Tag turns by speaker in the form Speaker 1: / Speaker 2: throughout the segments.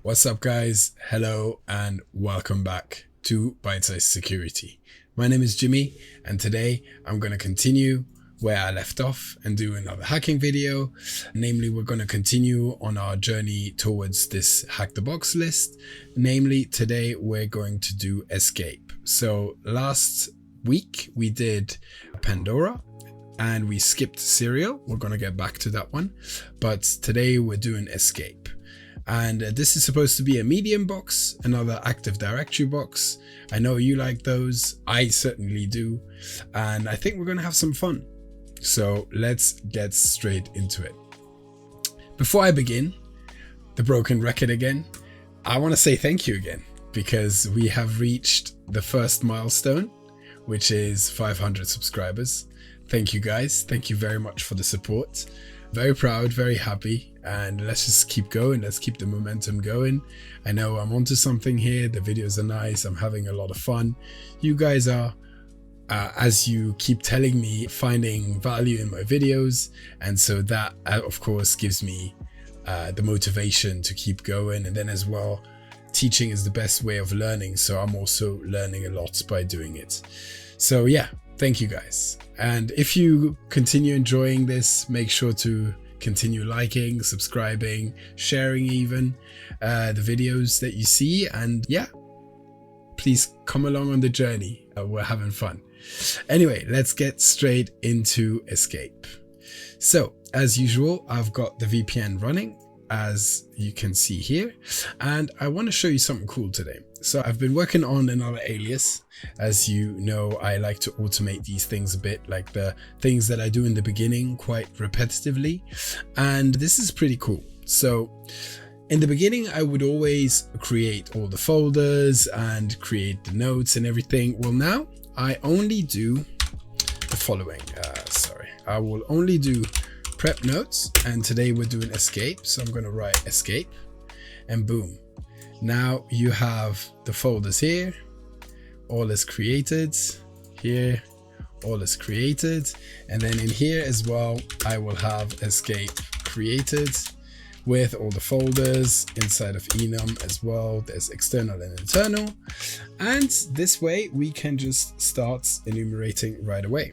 Speaker 1: What's up, guys? Hello and welcome back to Bite Size Security. My name is Jimmy, and today I'm going to continue where I left off and do another hacking video. Namely, we're going to continue on our journey towards this Hack the Box list. Namely, today we're going to do Escape. So last week we did Pandora and we skipped Serial. We're going to get back to that one. But today we're doing Escape. And this is supposed to be a medium box, another Active Directory box. I know you like those. I certainly do. And I think we're going to have some fun. So let's get straight into it. Before I begin, the broken record again, I want to say thank you again, because we have reached the first milestone, which is 500 subscribers. Thank you guys. Thank you very much for the support. Very proud, very happy, and let's just keep going. Let's keep the momentum going. I know I'm onto something here. The videos are nice. I'm having a lot of fun. You guys are, as you keep telling me, finding value in my videos. And so that, of course, gives me the motivation to keep going. And then as well, teaching is the best way of learning. So I'm also learning a lot by doing it. So yeah, thank you guys. And if you continue enjoying this, make sure to continue liking, subscribing, sharing even the videos that you see. And yeah, please come along on the journey. We're having fun. Anyway, let's get straight into Escape. So as usual, I've got the VPN running, as you can see here, and I want to show you something cool today. So I've been working on another alias. As you know, I like to automate these things a bit, like the things that I do in the beginning quite repetitively, and this is pretty cool. So in the beginning, I would always create all the folders and create the notes and everything. Well, now I only do the following. I will only do prep notes, and today we're doing Escape. So I'm going to write Escape, and boom. Now you have the folders here. All is created. Here, all is created. And then in here as well, I will have Escape created with all the folders inside of enum as well. There's external and internal. And this way we can just start enumerating right away.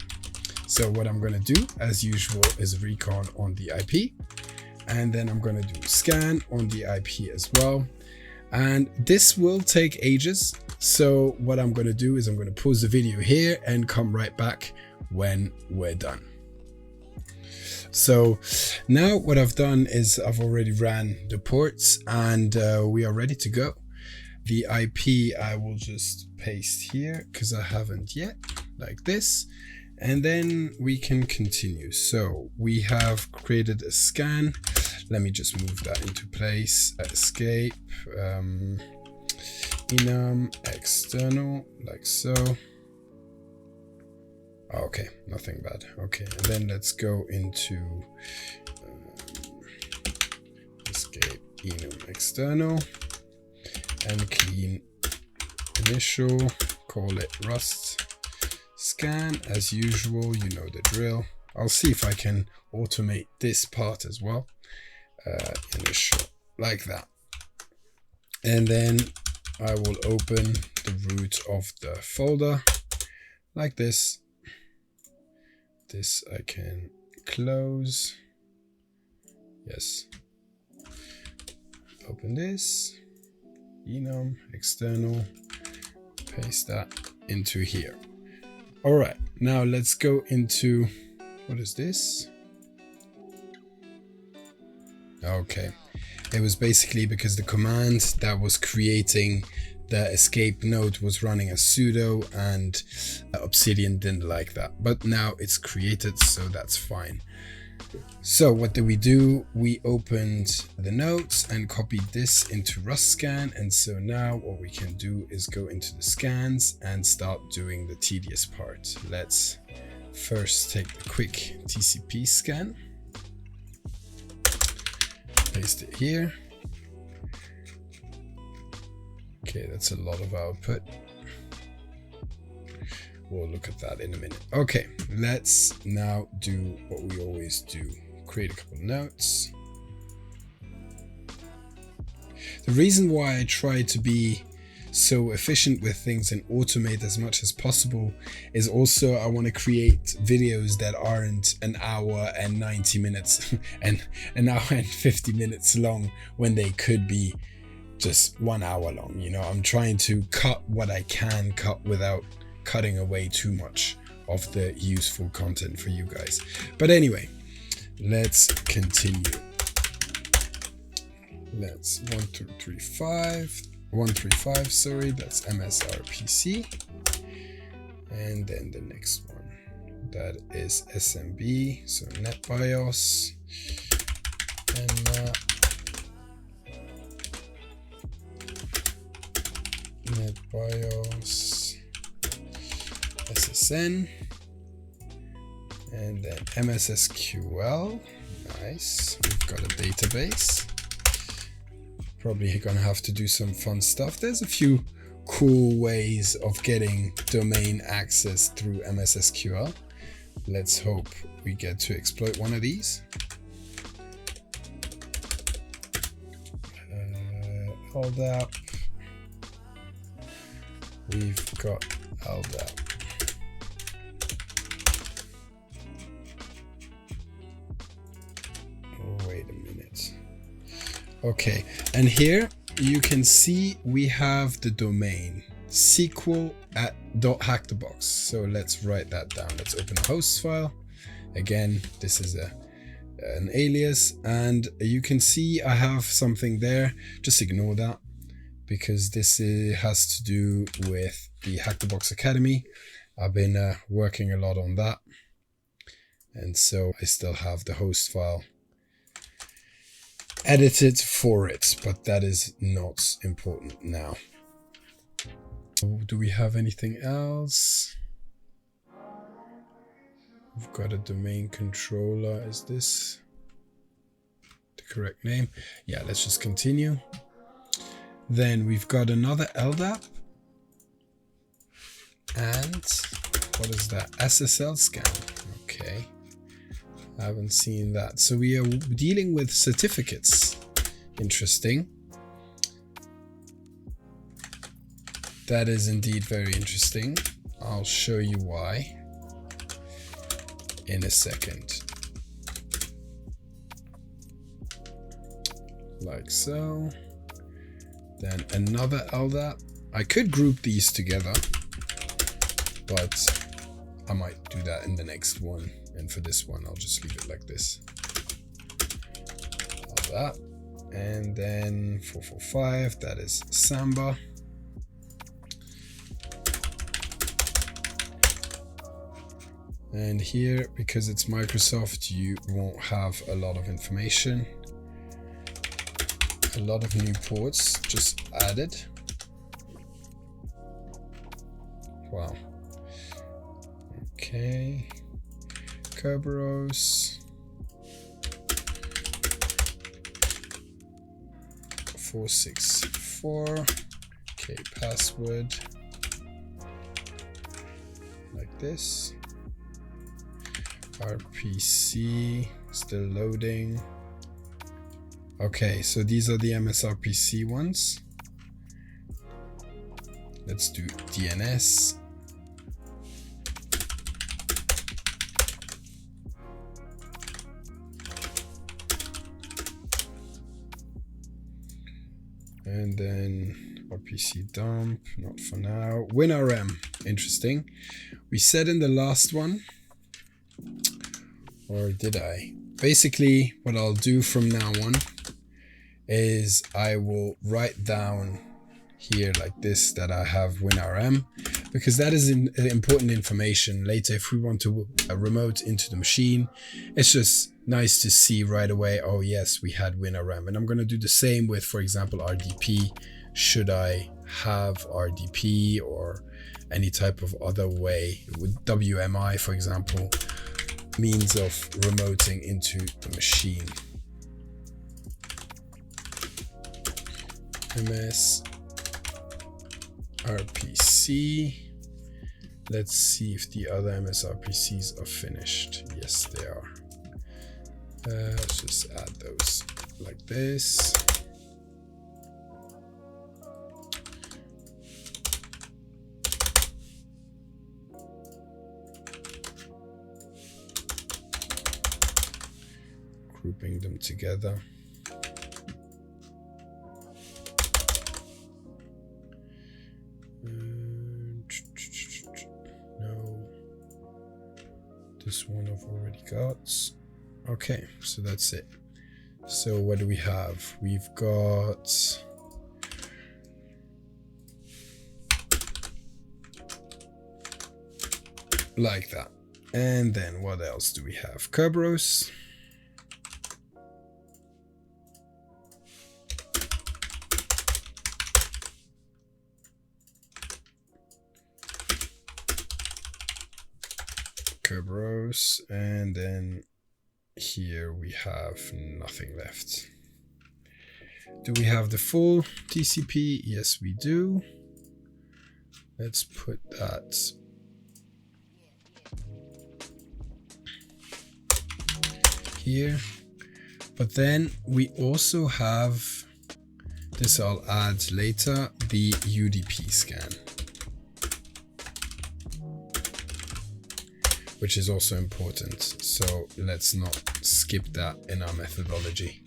Speaker 1: So what I'm going to do, as usual, is recon on the IP. And then I'm going to do scan on the IP as well. And this will take ages. So what I'm going to do is I'm going to pause the video here and come right back when we're done. So now what I've done is I've already ran the ports, and we are ready to go. The IP I will just paste here because I haven't yet, like this. And then we can continue. So we have created a scan. Let me just move that into place. Escape, enum, external, like so. Okay, nothing bad. Okay, and then let's go into escape, enum, external, and clean initial, call it Rust. Scan as usual, you know the drill. I'll see if I can automate this part as well. Initial, like that. And then I will open the root of the folder like this. This I can close. Yes. Open this. Enum, external. Paste that into here. All right, now let's go into, what is this? Okay, it was basically because the command that was creating the escape node was running as sudo, and Obsidian didn't like that. But now it's created, so that's fine. So what did we do? We opened the notes and copied this into Rust scan. And so now what we can do is go into the scans and start doing the tedious part. Let's first take a quick TCP scan. Paste it here. Okay, that's a lot of output. We'll look at that in a minute. Okay, let's now do what we always do. Create a couple notes. The reason why I try to be so efficient with things and automate as much as possible is also I want to create videos that aren't an hour and 90 minutes and an hour and 50 minutes long when they could be just 1 hour long. You know, I'm trying to cut what I can cut without cutting away too much of the useful content for you guys. But anyway, let's continue. Let's 135, sorry, that's MSRPC. And then the next one, that is SMB, so NetBIOS, and NetBIOS, SSN, and then MSSQL. Nice, we've got a database. Probably gonna have to do some fun stuff. There's a few cool ways of getting domain access through MSSQL. Let's hope we get to exploit one of these. LDAP. We've got LDAP. Oh, wait a minute. Okay, and here you can see we have the domain SQL at .hackthebox. So let's write that down. Let's open a host file. Again, this is an alias, and you can see I have something there. Just ignore that because this has to do with the Hack the Box Academy. I've been working a lot on that, and so I still have the host file edited for it, but that is not important now. Do we have anything else? We've got a domain controller. Is this the correct name? Yeah, let's just continue. Then we've got another LDAP. And what is that? SSL scan. Okay. I haven't seen that. So we are dealing with certificates. Interesting. That is indeed very interesting. I'll show you why in a second. Like so. Then another LDAP. I could group these together, but I might do that in the next one. And for this one, I'll just leave it like this. Like that. And then 445, that is Samba. And here, because it's Microsoft, you won't have a lot of information. A lot of new ports just added. Wow. Okay. Kerberos. 464. Okay, password. Like this. RPC, still loading. Okay, so these are the MSRPC ones. Let's do DNS. And then RPC dump, not for now. WinRM, interesting. We said in the last one, or did I? Basically, what I'll do from now on is I will write down here like this that I have WinRM, because that is important information later if we want to remote into the machine. It's just nice to see right away, oh yes, we had WinRM. And I'm going to do the same with, for example, RDP. Should I have RDP or any type of other way with WMI, for example, means of remoting into the machine. MS RPC. Let's see if the other MSRPCs are finished. Yes, they are. Let's just add those like this. bring them together. No, this one I've already got. Okay, so that's it. So what do we have? We've got like that. And then what else do we have? Kerberos. Kerberos, and then here we have nothing left. Do we have the full TCP? Yes, we do. Let's put that here. But then we also have, this I'll add later, the UDP scan, which is also important. So let's not skip that in our methodology.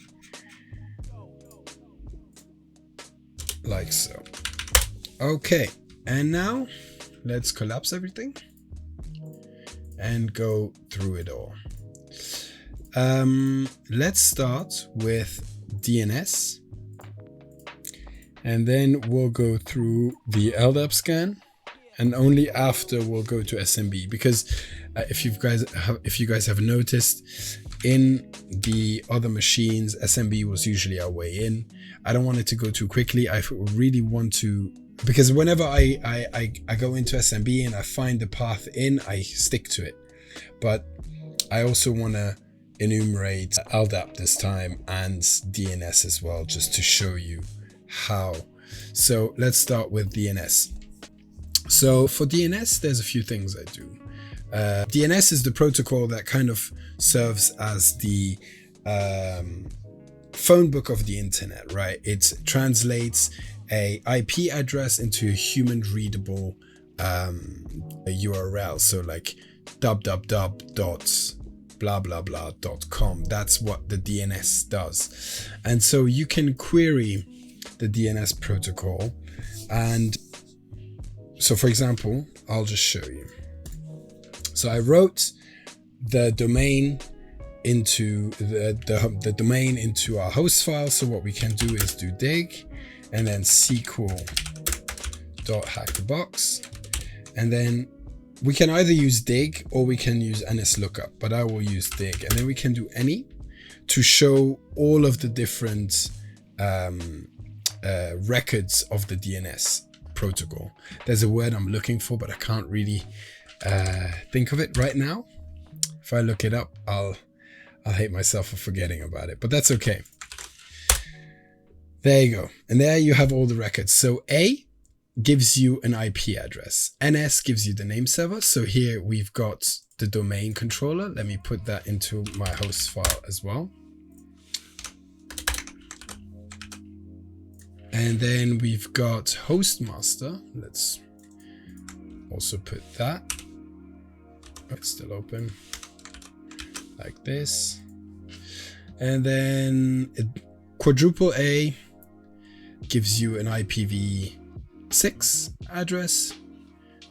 Speaker 1: Like so. Okay, and now let's collapse everything and go through it all. Let's start with DNS, and then we'll go through the LDAP scan, and only after we'll go to SMB, because if you guys have noticed, in the other machines, SMB was usually our way in. I don't want it to go too quickly. I really want to, because whenever I go into SMB and I find the path in, I stick to it. But I also want to enumerate LDAP this time and DNS as well, just to show you how. So let's start with DNS. So for DNS, there's a few things I do. DNS is the protocol that kind of serves as the phone book of the internet, right? It translates a IP address into a human readable URL. So like www.blah.com. That's what the DNS does. And so you can query the DNS protocol. And so for example, I'll just show you. So I wrote the domain into the domain into our host file. So what we can do is do dig and then SQL.hackthebox, and then we can either use dig or we can use NSLOOKUP, but I will use dig, and then we can do any to show all of the different records of the DNS protocol. There's a word I'm looking for, but I can't really think of it right now. If I look it up, I'll hate myself for forgetting about it, but that's okay. There you go. And there you have all the records. So A gives you an IP address. NS gives you the name server. So here we've got the domain controller. Let me put that into my host file as well. And then we've got hostmaster. Let's also put that. Oh, it's still open. Like this. And then quadruple A gives you an IPv6 address.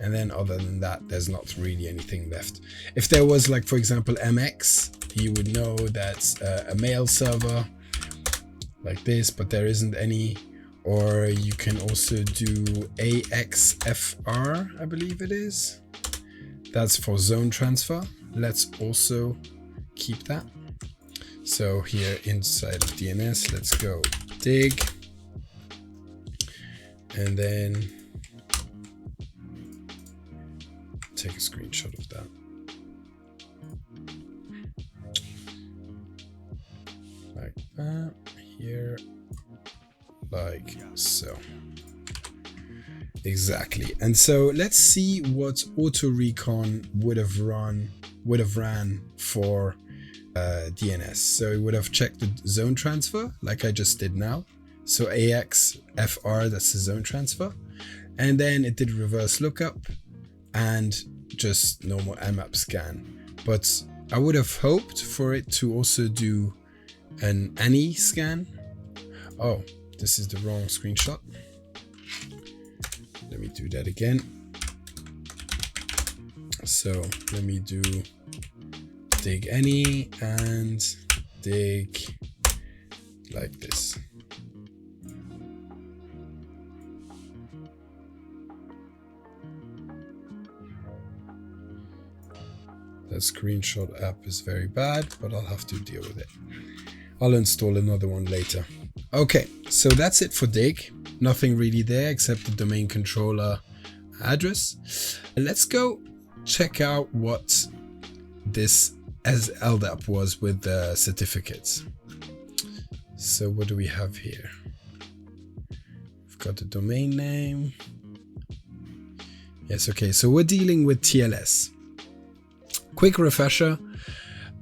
Speaker 1: And then other than that, there's not really anything left. If there was, like, for example, MX, you would know that's a mail server like this, but there isn't any. Or you can also do AXFR, I believe it is. That's for zone transfer. Let's also keep that. So here inside of DNS, let's go dig. And then take a screenshot of that. Like that, here, like so. Exactly. And so let's see what auto recon would have ran for DNS. So it would have checked the zone transfer like I just did now. So AXFR, that's the zone transfer. And then it did reverse lookup and just normal Nmap scan. But I would have hoped for it to also do an ANI scan. Oh, this is the wrong screenshot. Let me do that again. So let me do dig ANI and dig like this. That screenshot app is very bad, but I'll have to deal with it. I'll install another one later. Okay, so that's it for dig. Nothing really there except the domain controller address. Let's go check out what this as LDAP was with the certificates. So what do we have here? We've got the domain name. Yes, okay, so we're dealing with TLS. Quick refresher,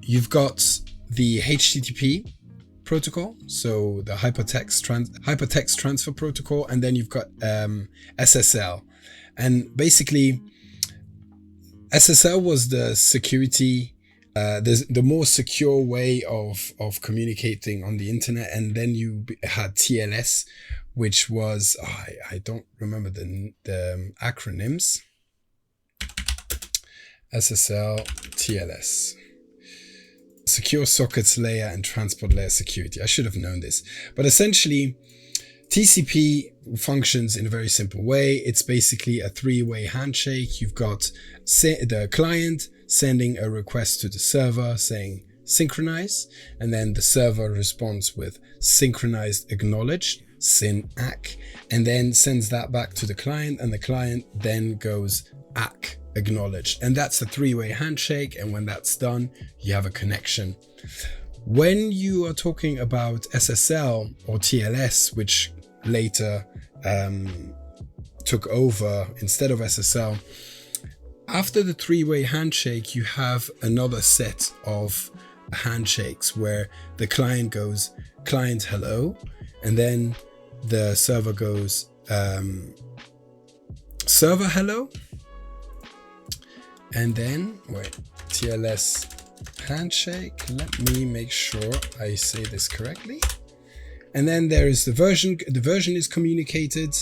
Speaker 1: you've got the HTTP protocol, so the hypertext transfer protocol, and then you've got SSL. And basically, SSL was the security, the more secure way of communicating on the internet, and then you had TLS, which was, I don't remember the acronyms. SSL, TLS. Secure sockets layer and transport layer security. I should have known this. But essentially, TCP functions in a very simple way. It's basically a three-way handshake. You've got the client sending a request to the server saying synchronize, and then the server responds with synchronized acknowledged, SYN-ACK, and then sends that back to the client, and the client then goes ACK, acknowledged. And that's a three-way handshake, and when that's done, you have a connection. When you are talking about SSL or TLS, which later took over instead of SSL, after the three-way handshake, you have another set of handshakes where the client goes client hello, and then the server goes server hello, and then wait, TLS handshake. Let me make sure I say this correctly. And then there is the version is communicated,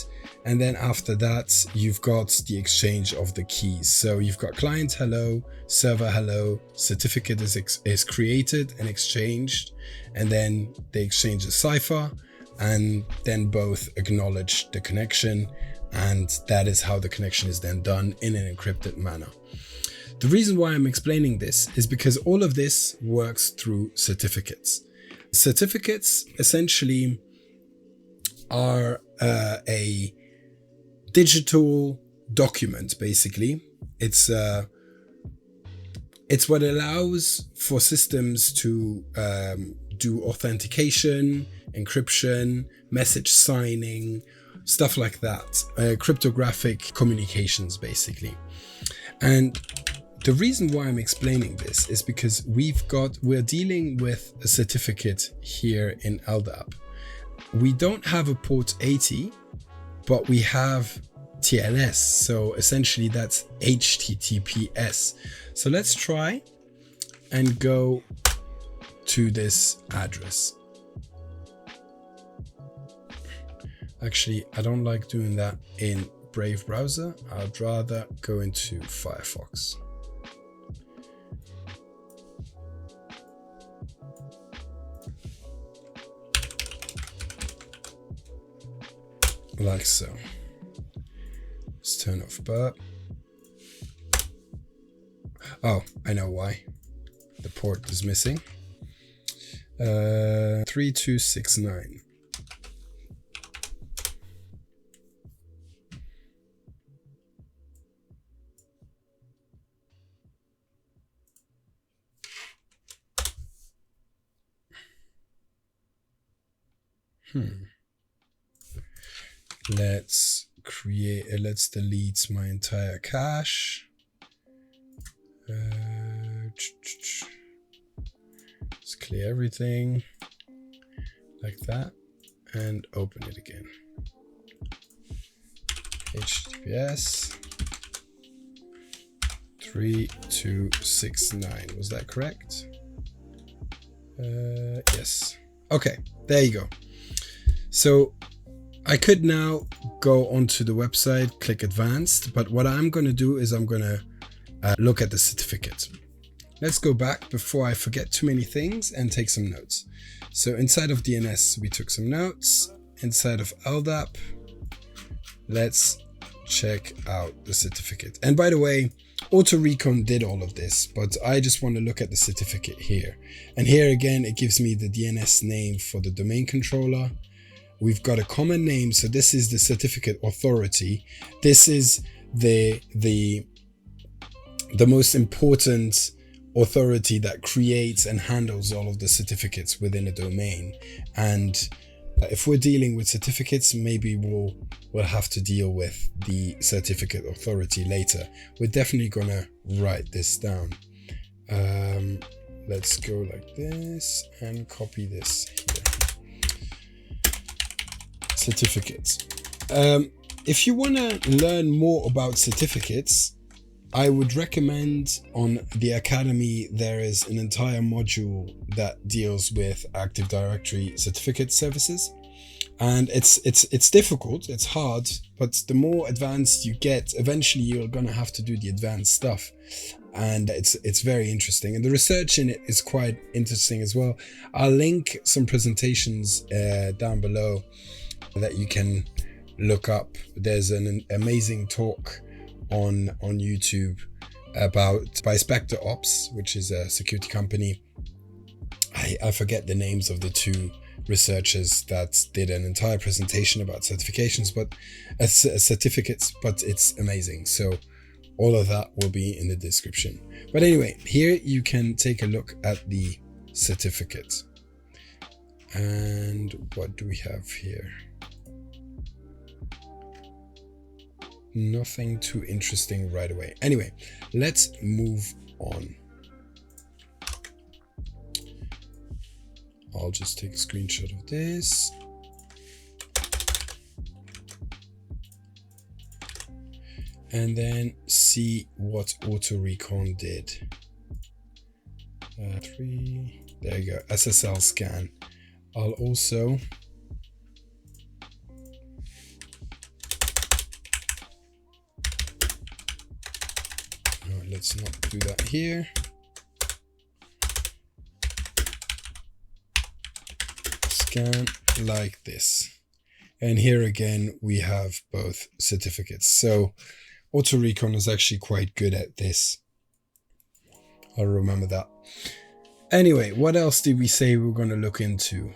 Speaker 1: and then after that you've got the exchange of the keys. So you've got client hello, server hello, certificate is created and exchanged, and then they exchange a cipher, and then both acknowledge the connection, and that is how the connection is then done in an encrypted manner. The reason why I'm explaining this is because all of this works through certificates. Certificates essentially are a digital document, basically. It's what allows for systems to do authentication, encryption, message signing, stuff like that, cryptographic communications, basically. And the reason why I'm explaining this is because we're dealing with a certificate here in LDAP. We don't have a port 80, but we have TLS. So essentially that's HTTPS. So let's try and go to this address. Actually, I don't like doing that in Brave browser. I'd rather go into Firefox. Like so. Let's turn off burp. Oh, I know why. The port is missing. 3269. Let's delete my entire cache. Let's clear everything like that and open it again. HTTPS 3269. Was that correct? Yes. Okay, there you go. So I could now go onto the website, click advanced, but what I'm going to do is I'm going to look at the certificate. Let's go back before I forget too many things and take some notes. So inside of DNS, we took some notes. Inside of LDAP, let's check out the certificate. And by the way, AutoRecon did all of this, but I just want to look at the certificate here. And here again, it gives me the DNS name for the domain controller. We've got a common name. So this is the certificate authority. This is the most important authority that creates and handles all of the certificates within a domain. And if we're dealing with certificates, maybe we'll have to deal with the certificate authority later. We're definitely gonna write this down. Let's go like this and copy this here. Certificates. If you want to learn more about certificates, I would recommend on the Academy there is an entire module that deals with Active Directory certificate services, and it's difficult, it's hard, but the more advanced you get, eventually you're gonna have to do the advanced stuff, and it's very interesting, and the research in it is quite interesting as well. I'll link some presentations down below that you can look up. There's an amazing talk on YouTube by Spectre Ops, which is a security company. I forget the names of the two researchers that did an entire presentation about certifications, but certificates, but it's amazing. So all of that will be in the description. But anyway, here you can take a look at the certificate. And what do we have here? Nothing too interesting right away. Anyway, let's move on. I'll just take a screenshot of this. And then see what AutoRecon did. There you go, SSL scan. I'll also let's not do that here. Scan like this. And here again, we have both certificates. So AutoRecon is actually quite good at this. I'll remember that. Anyway, what else did we say we were going to look into?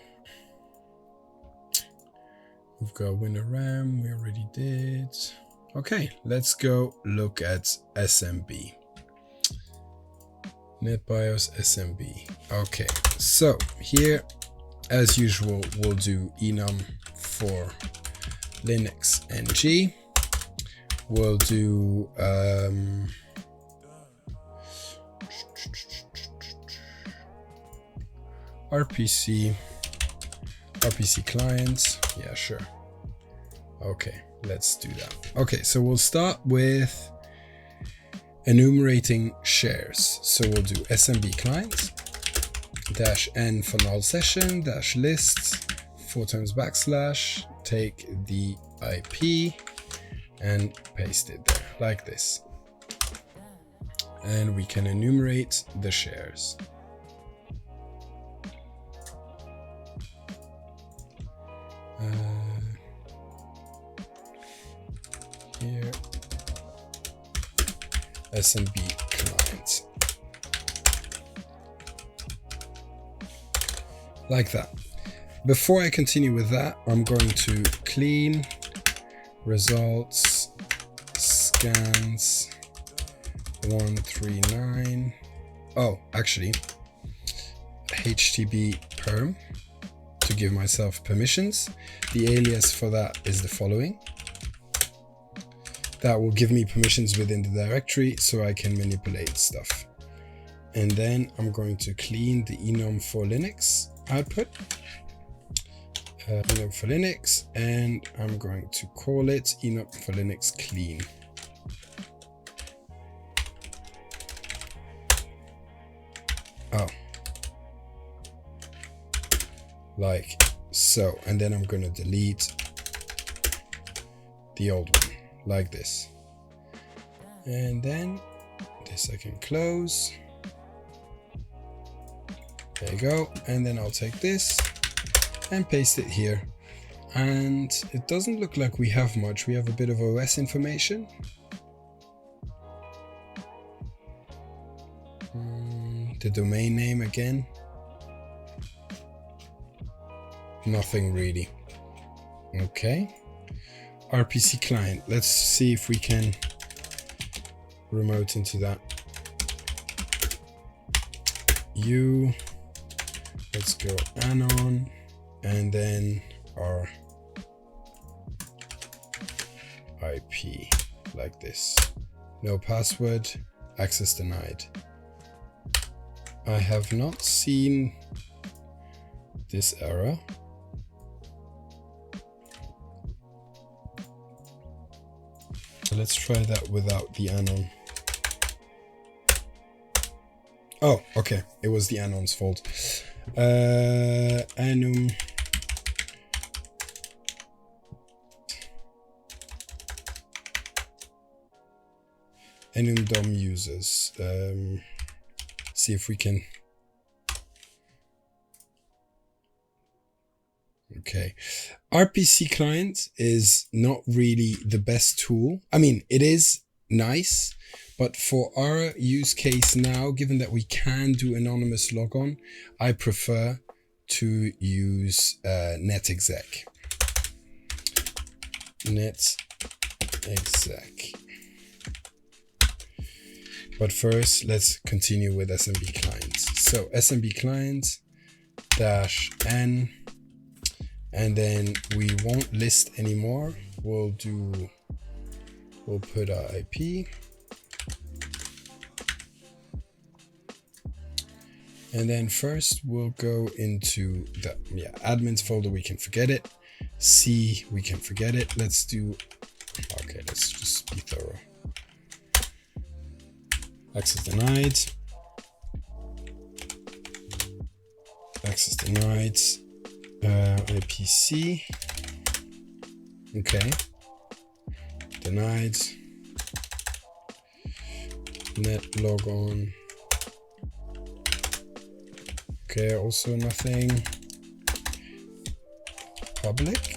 Speaker 1: We've got WinRAM, we already did. Okay, let's go look at SMB. NetBIOS SMB. Okay, so here, as usual, we'll do enum for Linux NG. We'll do RPC clients. Yeah, sure. Okay, let's do that. Okay, so we'll start with enumerating shares. So we'll do SMB clients -n for null session -lists 4x / take the IP and paste it there like this. And we can enumerate the shares. Here, SMB clients. Like that. Before I continue with that, I'm going to clean results scans 139. Oh, actually, HTTP perm to give myself permissions. The alias for that is the following. That will give me permissions within the directory so I can manipulate stuff. And then I'm going to clean the enum for Linux output. Enum for Linux, and I'm going to call it enum for Linux clean. Oh. like so, and then I'm going to delete the old one like this, and then this I can close. There you go. And then I'll take this and paste it here, and it doesn't look like we have much. We have a bit of OS information. The domain name again, nothing really. Okay, RPC client, let's see if we can remote into that. Let's go anon, and then our IP like this. No password, access denied. I have not seen this error. Let's try that without the anon. Oh, okay. It was the anon's fault. Enum. Enum DOM users. See if we can. Okay. RPC client is not really the best tool. I mean, it is nice, but for our use case now, given that we can do anonymous logon, I prefer to use netexec. Netexec. But first, let's continue with SMB clients. So SMB clients -n, and then we won't list anymore. We'll put our IP. And then first we'll go into the admins folder. We can forget it. C, we can forget it. Let's just be thorough. Access denied. Access denied. IPC. Okay. Denied. Net logon. Okay, also nothing. Public.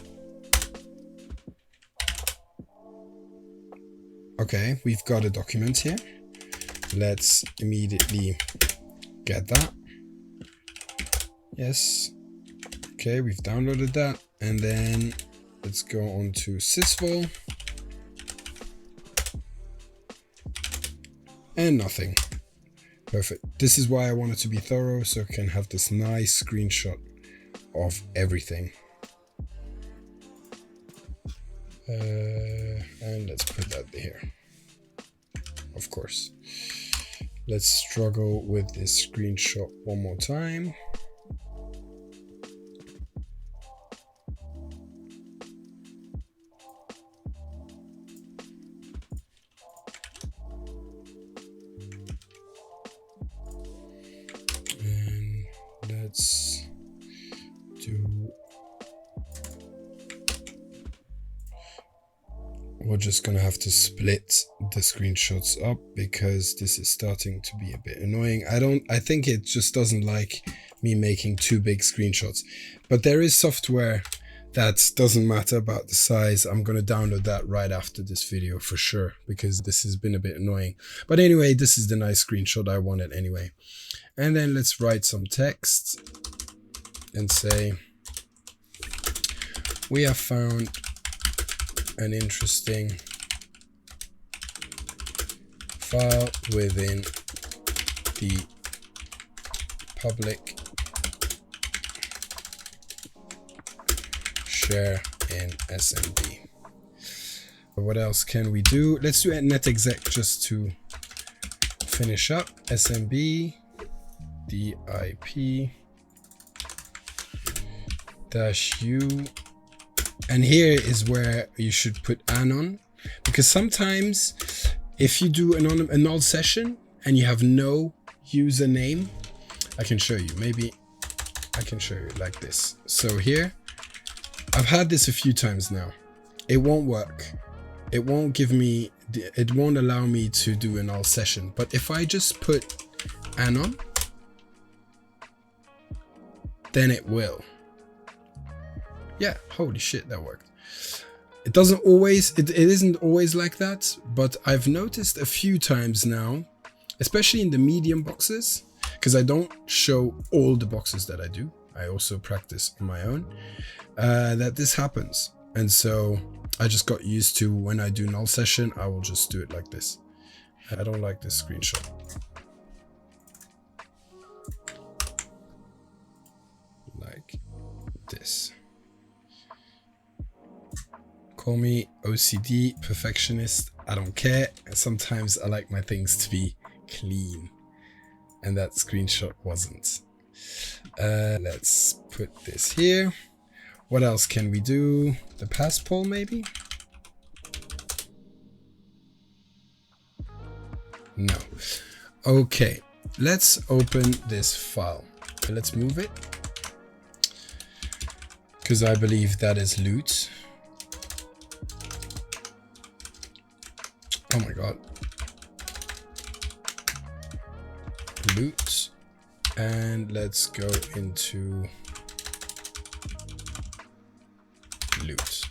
Speaker 1: Okay, we've got a document here. Let's immediately get that. Yes. Okay, we've downloaded that. And then let's go on to Sysvol. And nothing. Perfect. This is why I want it to be thorough, so I can have this nice screenshot of everything. And let's put that here. Of course. Let's struggle with this screenshot one more time. And let's do... We're just gonna have to split the screenshots up because this is starting to be a bit annoying. I think it just doesn't like me making too big screenshots, but there is software that doesn't matter about the size. I'm gonna download that right after this video for sure, because this has been a bit annoying. But anyway, this is the nice screenshot I wanted anyway. And then let's write some text and say, we have found an interesting file within the public share in SMB. But what else can we do? Let's do netexec just to finish up. SMB DIP -u. And here is where you should put anon, because sometimes if you do a null session and you have no username, I can show you. Maybe I can show you like this. So here, I've had this a few times now. It won't work. It won't give me, it won't allow me to do a null session. But if I just put anon, then it will. Yeah, holy shit, that worked. It doesn't always, it isn't always like that, but I've noticed a few times now, especially in the medium boxes, because I don't show all the boxes that I do. I also practice on my own, that this happens. And so I just got used to when I do null session, I will just do it like this. I don't like this screenshot. Like this. Call me OCD, perfectionist, I don't care. Sometimes I like my things to be clean. And that screenshot wasn't. Let's put this here. What else can we do? The pass poll maybe? No. Okay, let's open this file. Let's move it. Because I believe that is loot. Oh my god. Loot. And let's go into loot.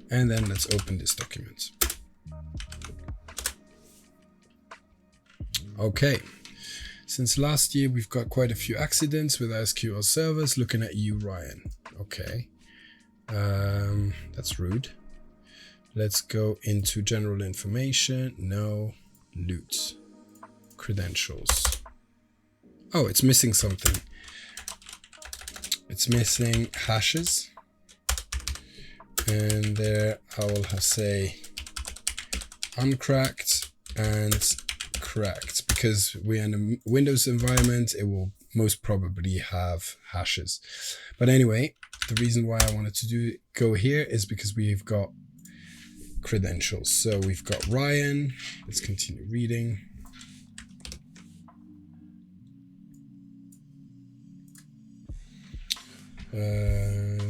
Speaker 1: And then let's open this document. Okay. Since last year, we've got quite a few accidents with SQL servers. Looking at you, Ryan. Okay. That's rude. Let's go into general information. No. Loot. Credentials. Oh, it's missing something. It's missing hashes. And there I will have say uncracked and cracked, because we're in a Windows environment, it will most probably have hashes. But anyway, the reason why I wanted to go here is because we've got credentials. So we've got Ryan. Let's continue reading.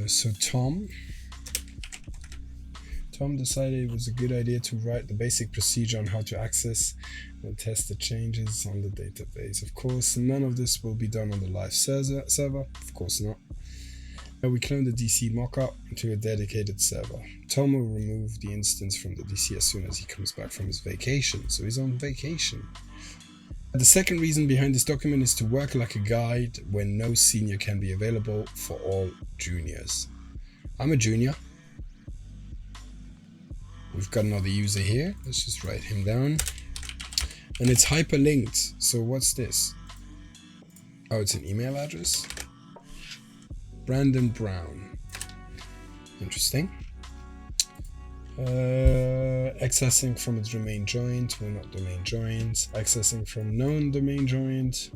Speaker 1: So Tom decided it was a good idea to write the basic procedure on how to access and test the changes on the database. Of course, none of this will be done on the live server. Of course not. We clone the DC mockup into a dedicated server. Tom will remove the instance from the DC as soon as he comes back from his vacation. So he's on vacation. The second reason behind this document is to work like a guide when no senior can be available for all juniors. I'm a junior. We've got another user here. Let's just write him down. And it's hyperlinked. So what's this? Oh, it's an email address. Brandon Brown. Interesting. Accessing from its domain joint. We're not domain joined. Accessing from known domain joint.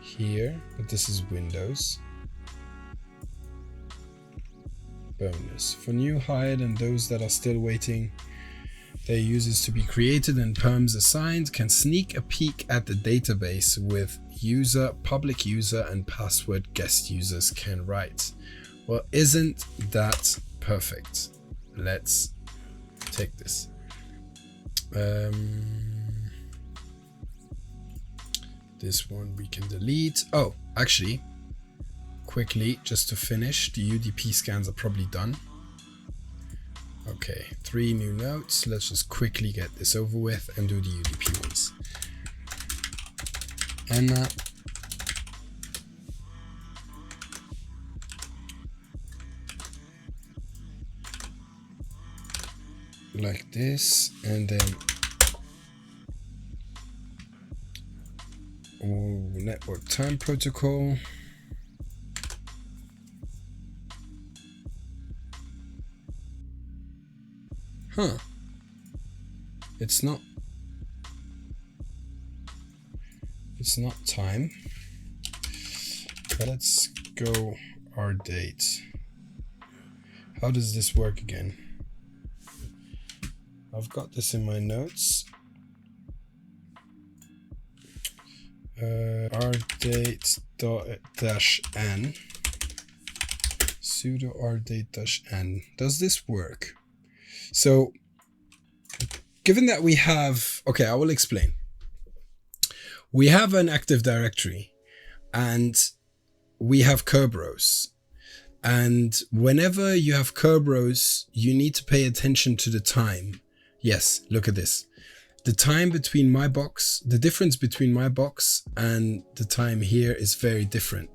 Speaker 1: Here. But this is Windows. Bonus. For new hired and those that are still waiting their users to be created and perms assigned, can sneak a peek at the database with user, public user, and password guest users can write. Well, isn't that perfect? Let's take this. This one we can delete. Oh, actually, quickly, just to finish, the UDP scans are probably done. Okay, 3 new notes. Let's just quickly get this over with and do the UDP ones. Anna. Like this, and then network time protocol. Huh. It's not time. But let's go our date. How does this work again? I've got this in my notes. rdate-n sudo rdate-n. Does this work? So given that we have, okay, I will explain. We have an Active Directory and we have Kerberos. And whenever you have Kerberos, you need to pay attention to the time. Yes, look at this. The time between my box, the difference between my box and the time here is very different.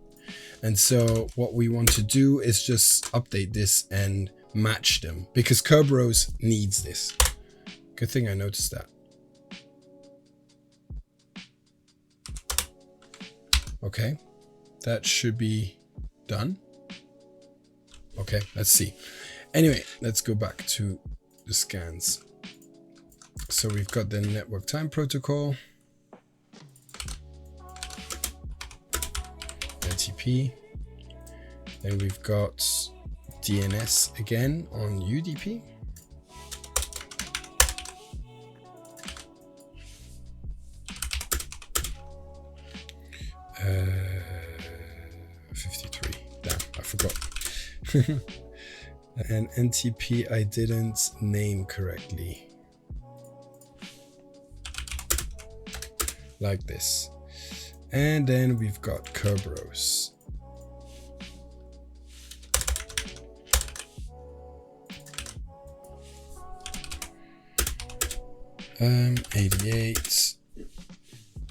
Speaker 1: And so what we want to do is just update this and match them, because Kerberos needs this. Good thing I noticed that. Okay, that should be done. Okay, let's see. Anyway, let's go back to the scans. So we've got the network time protocol, NTP. Then we've got DNS again on UDP. Uh, 53. Damn, I forgot. And NTP I didn't name correctly. Like this. And then we've got Kerberos. '88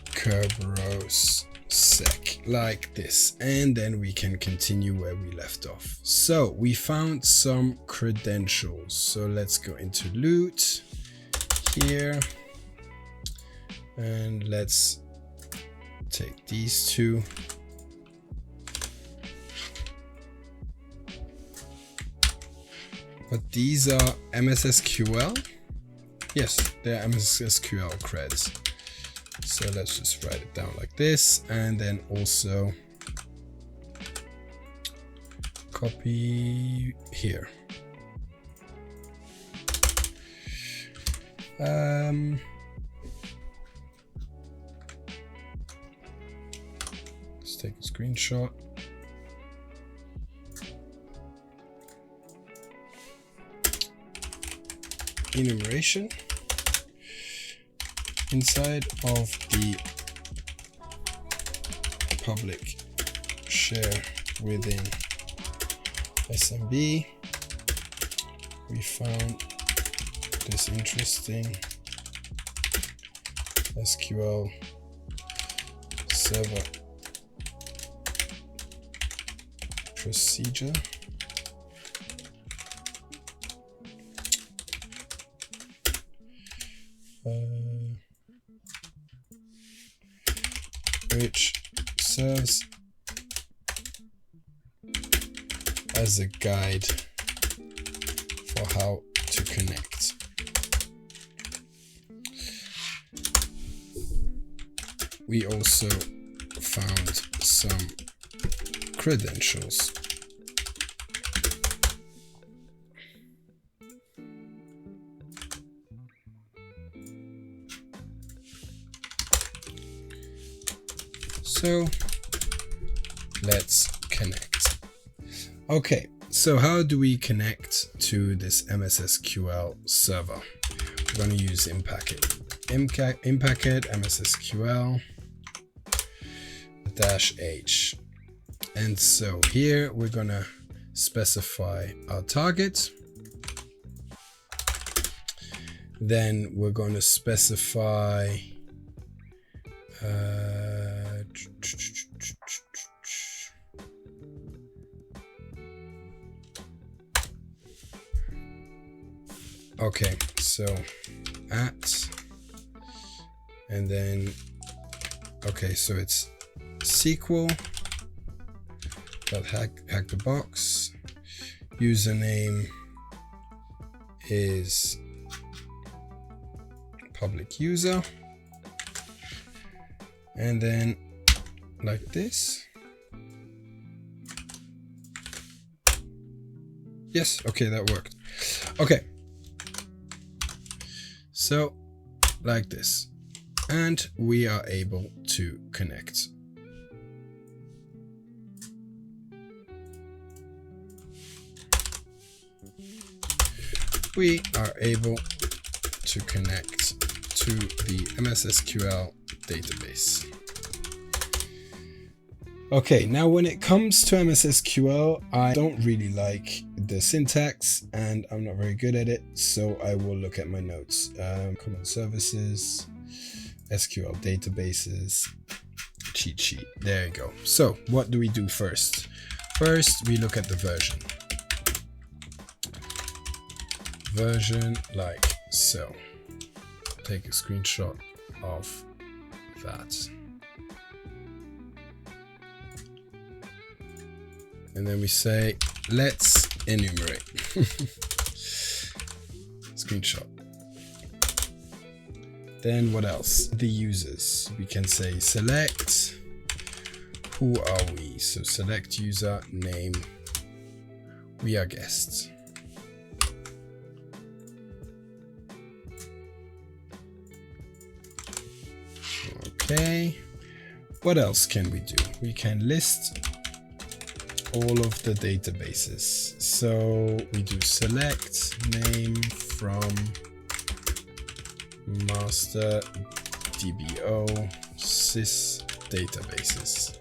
Speaker 1: Kerberos sec, like this, and then we can continue where we left off. So we found some credentials, so let's go into loot here and let's take these two. But these are MSSQL. Yes, they're MSSQL creds. So let's just write it down like this, and then also copy here. Let's take a screenshot. Enumeration. Inside of the public share within SMB, we found this interesting SQL server procedure. Which serves as a guide for how to connect. We also found some credentials. So let's connect. Okay, so how do we connect to this MSSQL server? We're going to use Impacket. Impacket MSSQL -h. And so here we're going to specify our target. Then we're going to specify okay, so at, and then, okay, so it's SQL, hack the box, username is public user, and then like this. Yes, okay, that worked. Okay, so like this. and we are able to connect. We are able to connect to the MS SQL database. Okay, now when it comes to MS SQL, I don't really like the syntax and I'm not very good at it, so I will look at my notes. Common services, SQL databases, cheat sheet. There you go. So what do we do first? First, we look at the version. Version like so. Take a screenshot of that. And then we say, let's enumerate. Screenshot. Then what else? The users. We can say select. Who are we? So select user, name. We are guests. Okay. What else can we do? We can list all of the databases. So we do select name from master DBO sys databases.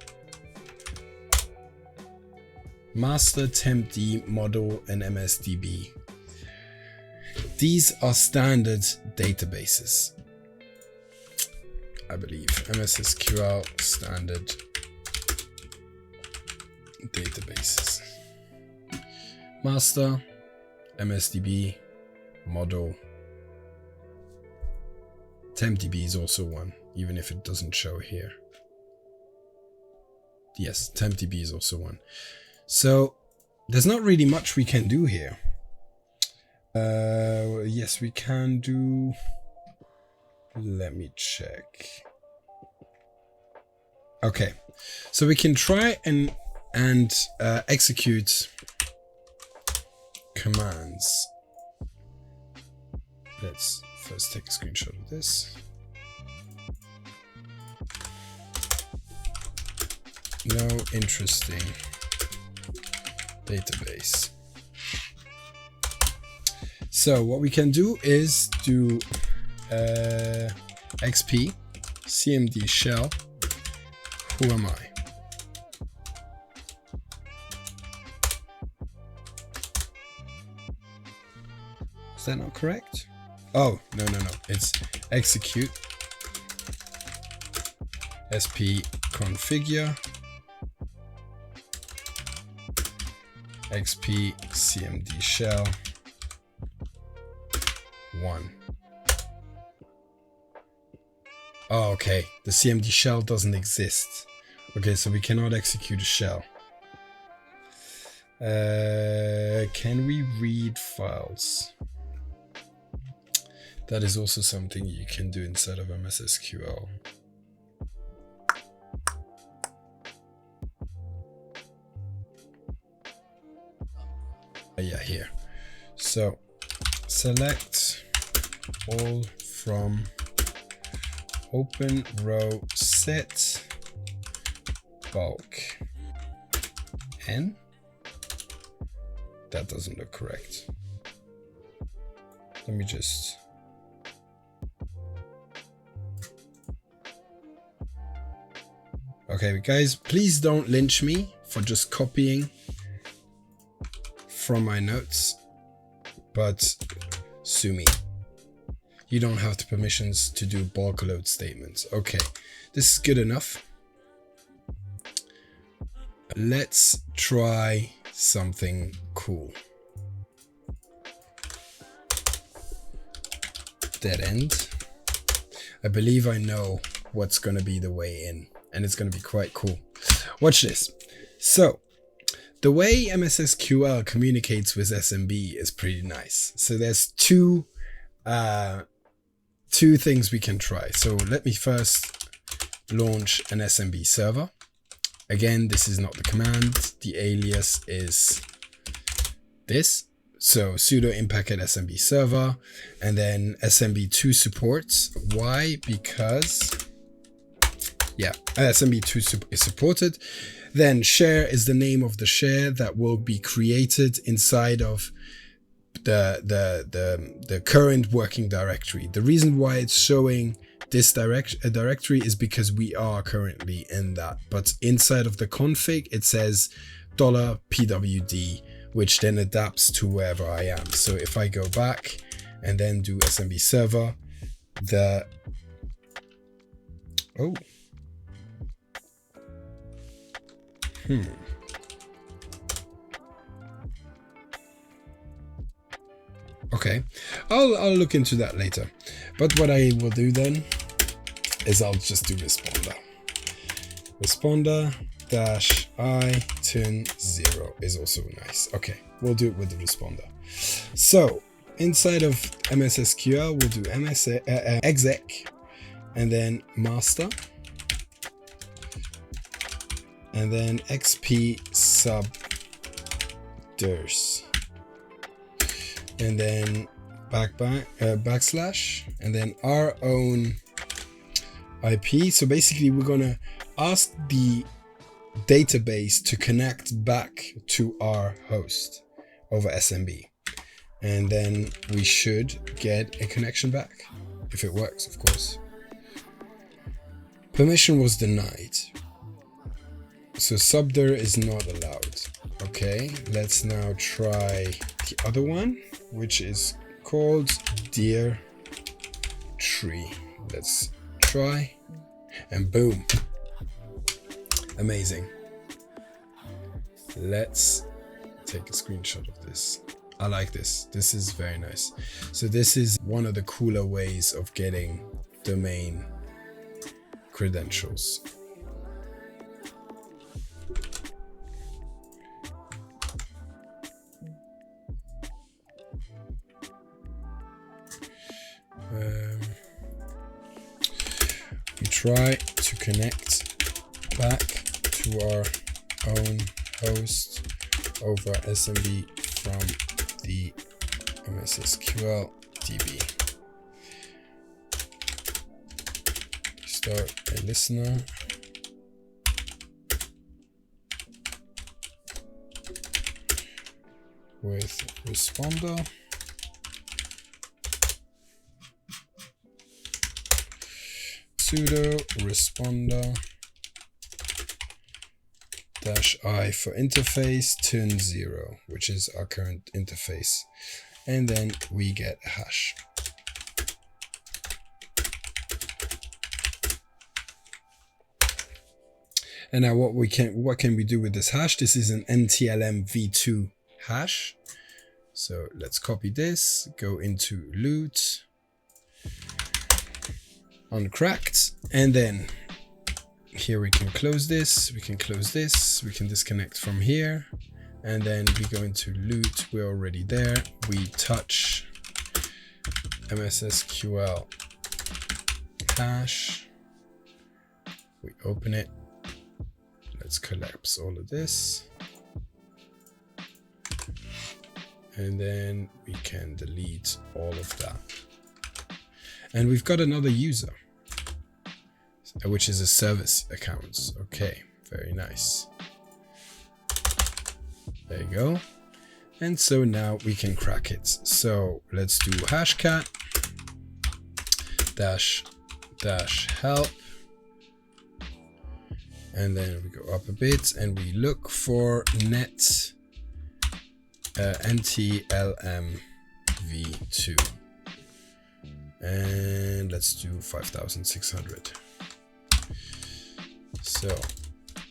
Speaker 1: Master tempd model and MSDB. These are standard databases, I believe. MS SQL standard databases. Master, MSDB, model. TempDB is also one, even if it doesn't show here. Yes, TempDB is also one. So there's not really much we can do here. Yes, we can do. Let me check. Okay, so we can try and execute commands. Let's first take a screenshot of this. No interesting database. So what we can do is do XP cmd shell who am I. Is that not correct? Oh, no. It's execute sp configure xp cmd shell 1. Oh, okay. The cmd shell doesn't exist. Okay, so we cannot execute a shell. Can we read files? That is also something you can do inside of MS SQL. Yeah, here. So select all from open row set bulk n. That doesn't look correct. Let me just. Okay, guys, please don't lynch me for just copying from my notes, but sue me. You don't have the permissions to do bulk load statements. Okay, this is good enough. Let's try something cool. Dead end. I believe I know what's going to be the way in, and it's going to be quite cool. Watch this. So the way MS SQL communicates with SMB is pretty nice. So there's two things we can try. So let me first launch an SMB server. Again, this is not the command. The alias is this. So sudo in-packet SMB server, and then SMB2 supports. Why? Because SMB2 is supported. Then share is the name of the share that will be created inside of the current working directory. The reason why it's showing this directory is because we are currently in that, but inside of the config it says $pwd, which then adapts to wherever I am. So if I go back and then do SMB server, Okay, I'll look into that later. But what I will do then is I'll just do responder. Responder -i turn 0 is also nice. Okay, we'll do it with the responder. So inside of MSSQL, we'll do exec and then master and then xp sub ders. And then backslash and then our own IP. So basically we're gonna ask the database to connect back to our host over SMB, and then we should get a connection back if it works, of course. Permission was denied, so subdir is not allowed. Okay, let's now try the other one, which is called dir tree. Let's try, and boom, amazing. Let's take a screenshot of this. I like this. This is very nice. So this is one of the cooler ways of getting domain credentials. We try to connect back to our own host over SMB from the MSSQL DB. Start a listener. With responder. Sudo responder -i for interface turn 0, which is our current interface, and then we get a hash. And now what can we do with this hash? This is an NTLM v2 hash. So let's copy this, go into loot, uncracked, and then here we can close this, we can close this, we can disconnect from here, and then we go into loot. We're already there. We touch MSSQL hash, we open it. Let's collapse all of this, and then we can delete all of that. And we've got another user, which is a service account. Okay, very nice. There you go. And so now we can crack it. So let's do hashcat - help. And then we go up a bit and we look for net NTLM v2. And let's do 5600. So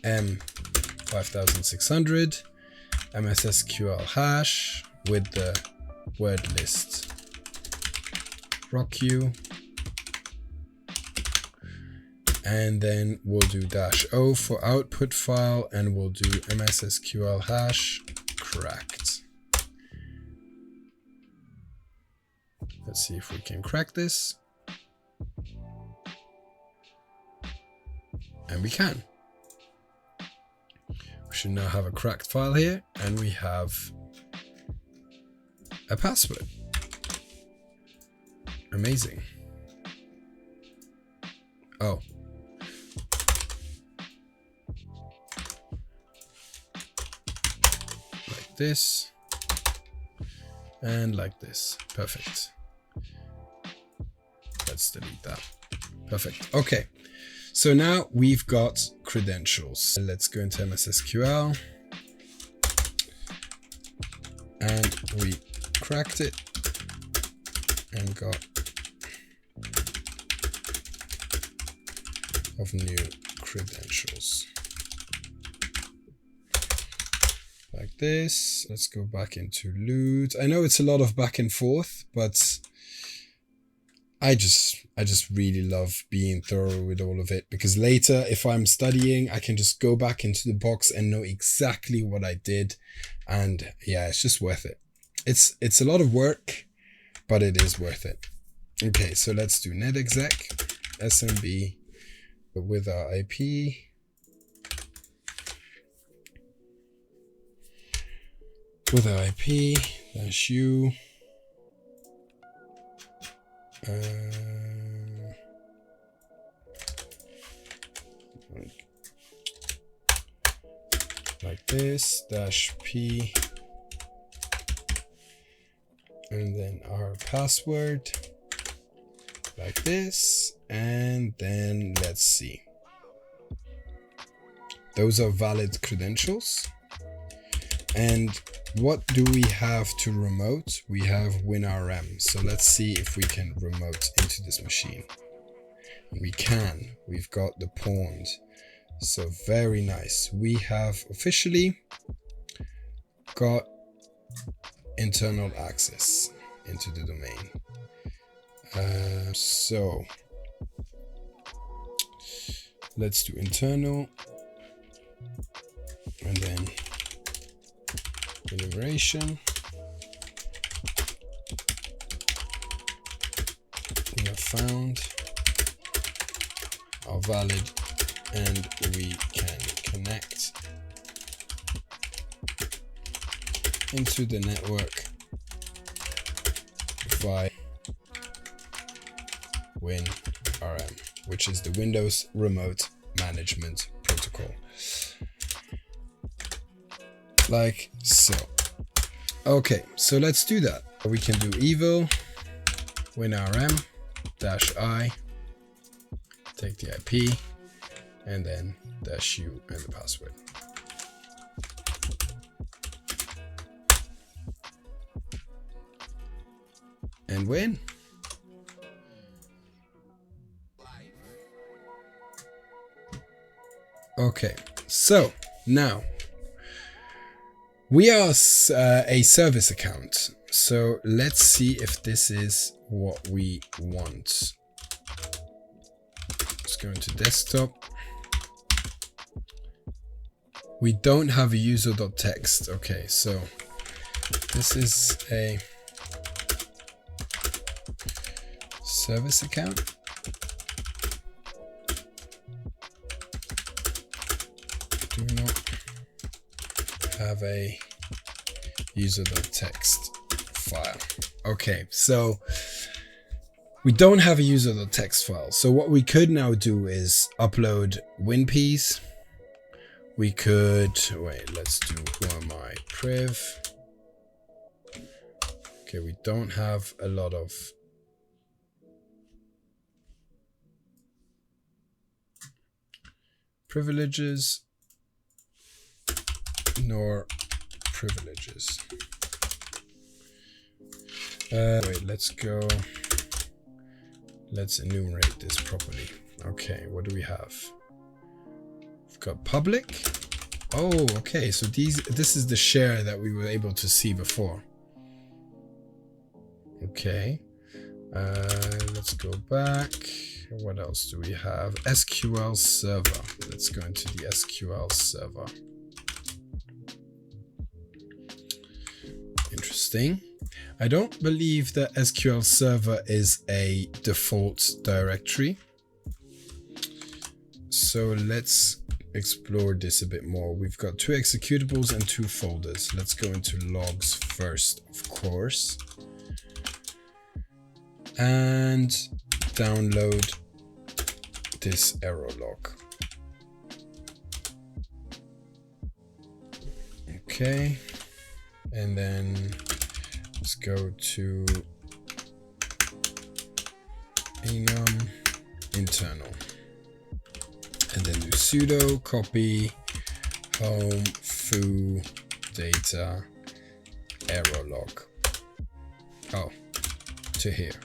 Speaker 1: M5600 MSSQL hash with the word list rock-u, and then we'll do -o for output file, and we'll do MSSQL hash cracked. Let's see if we can crack this. And we can. We should now have a cracked file here, and we have a password. Amazing. Oh. Like this. And like this. Perfect. Let's delete that. Perfect. Okay. So now we've got credentials. Let's go into MS SQL. And we cracked it and got of new credentials. Like this. Let's go back into loot. I know it's a lot of back and forth, but I just really love being thorough with all of it, because later if I'm studying, I can just go back into the box and know exactly what I did. And yeah, it's just worth it. It's a lot of work, but it is worth it. Okay, so let's do netexec SMB with our IP. With our IP -u. Like this -p, and then our password like this, and then let's see. Those are valid credentials. And what do we have to remote? We have WinRM. So let's see if we can remote into this machine. We can. We've got the pawns. So very nice. We have officially got internal access into the domain. So let's do internal, and then enumeration. We have found are valid, and we can connect into the network via WinRM, which is the Windows Remote Management Protocol. Like so. Okay, so let's do that. We can do eval WinRM -i, take the IP, and then -u and the password. And win. Okay, so now we are a service account. So let's see if this is what we want. Let's go into desktop. We don't have a user.txt. Okay, so this is a service account. Do not have a user.txt file. Okay, so we don't have a user.txt file. So what we could now do is upload WinPs. We could, wait, let's do who am I? Priv. Okay, we don't have a lot of privileges, nor privileges. Wait, let's go. Let's enumerate this properly. Okay, what do we have? We've got public. Oh, okay. So this is the share that we were able to see before. Okay. Let's go back. What else do we have? SQL Server. Let's go into the SQL Server. Interesting. I don't believe that SQL Server is a default directory. So let's explore this a bit more. We've got 2 executables and 2 folders. Let's go into logs first, of course, and download this error log. Okay, and then let's go to enum internal, and then do sudo copy home foo data error log to here,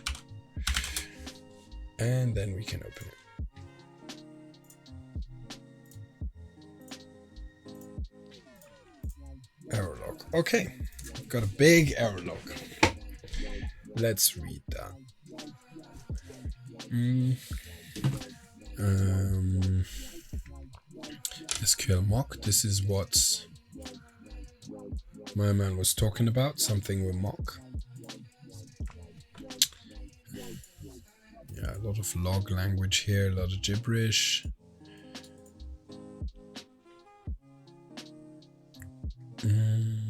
Speaker 1: and then we can open it. Error log. Okay, got a big error log. Let's read that. SQL mock. This is what my man was talking about. Something with mock. Yeah, a lot of log language here. A lot of gibberish.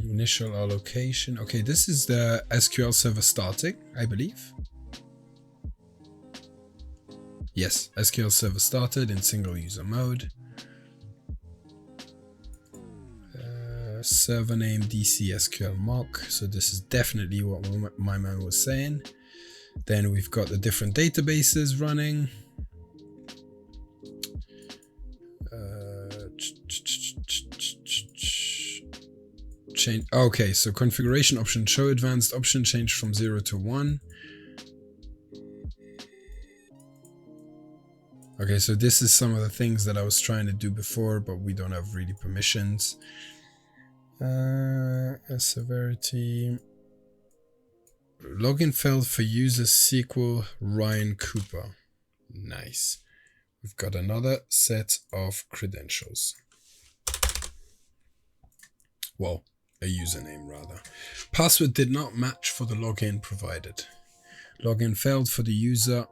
Speaker 1: Initial allocation. Okay, this is the SQL Server starting, I believe. Yes, SQL Server started in single user mode. Server name DC SQL mock. So this is definitely what my man was saying. Then we've got the different databases running. Change. Okay, so configuration option, show advanced option, change from 0 to 1. Okay, so this is some of the things that I was trying to do before, but we don't have really permissions. Severity. Login failed for user SQL Ryan Cooper. Nice. We've got another set of credentials. Well, a username rather. Password did not match for the login provided. Login failed for the user.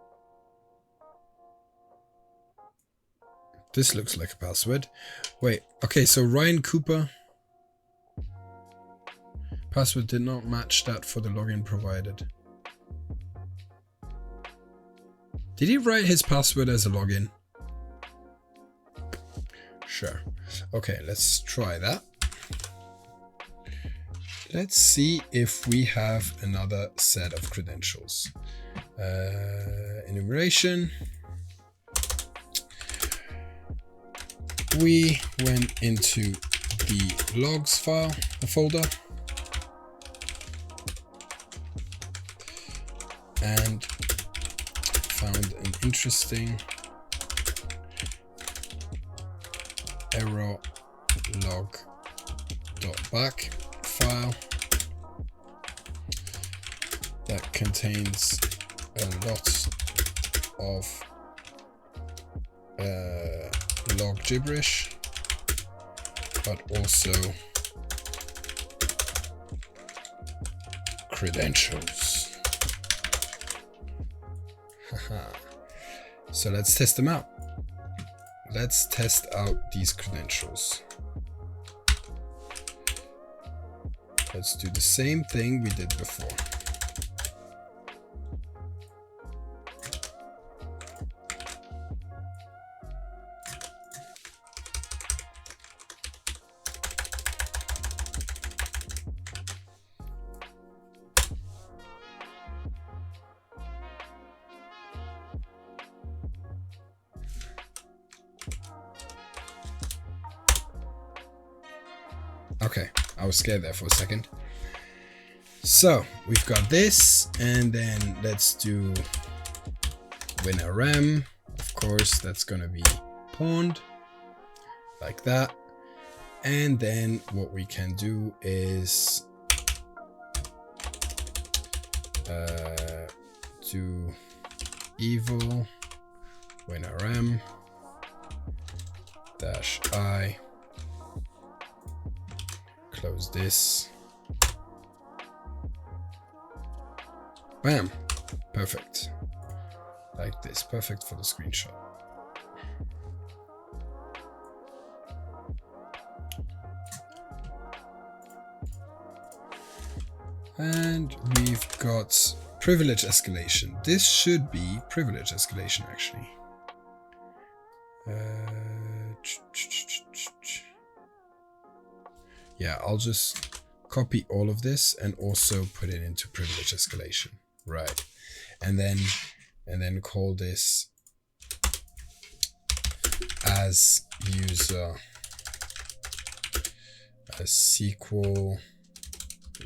Speaker 1: This looks like a password. Wait, okay, so Ryan Cooper. Password did not match that for the login provided. Did he write his password as a login? Sure. Okay, let's try that. Let's see if we have another set of credentials. Enumeration. We went into the logs file, the folder, and found an interesting error log.back file that contains a lot of log gibberish, but also credentials. So let's test them out. Let's test out these credentials. Let's do the same thing we did before. Okay, I was scared there for a second. So we've got this, and then let's do WinRM. Of course, that's gonna be pawned like that. And then what we can do is do evil WinRM -I. Close this. Bam. Perfect. Like this. Perfect for the screenshot. And we've got privilege escalation. This should be privilege escalation, actually. Yeah, I'll just copy all of this and also put it into privilege escalation. Right. And then call this as user a SQL,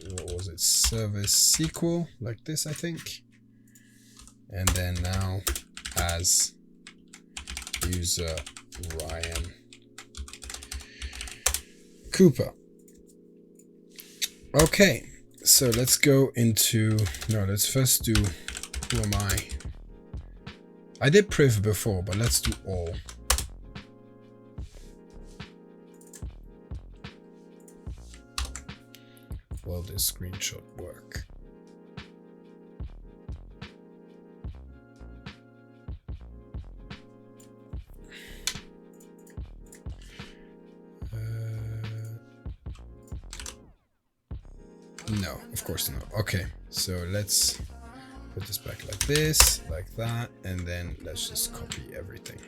Speaker 1: what was it, service SQL, like this, I think. And then now as user Ryan Cooper. Okay, so let's go into, no, let's first do, who am I? I did priv before, but let's do all. Will this screenshot work? No, of course not. Okay, so let's put this back like this, like that, and then let's just copy everything.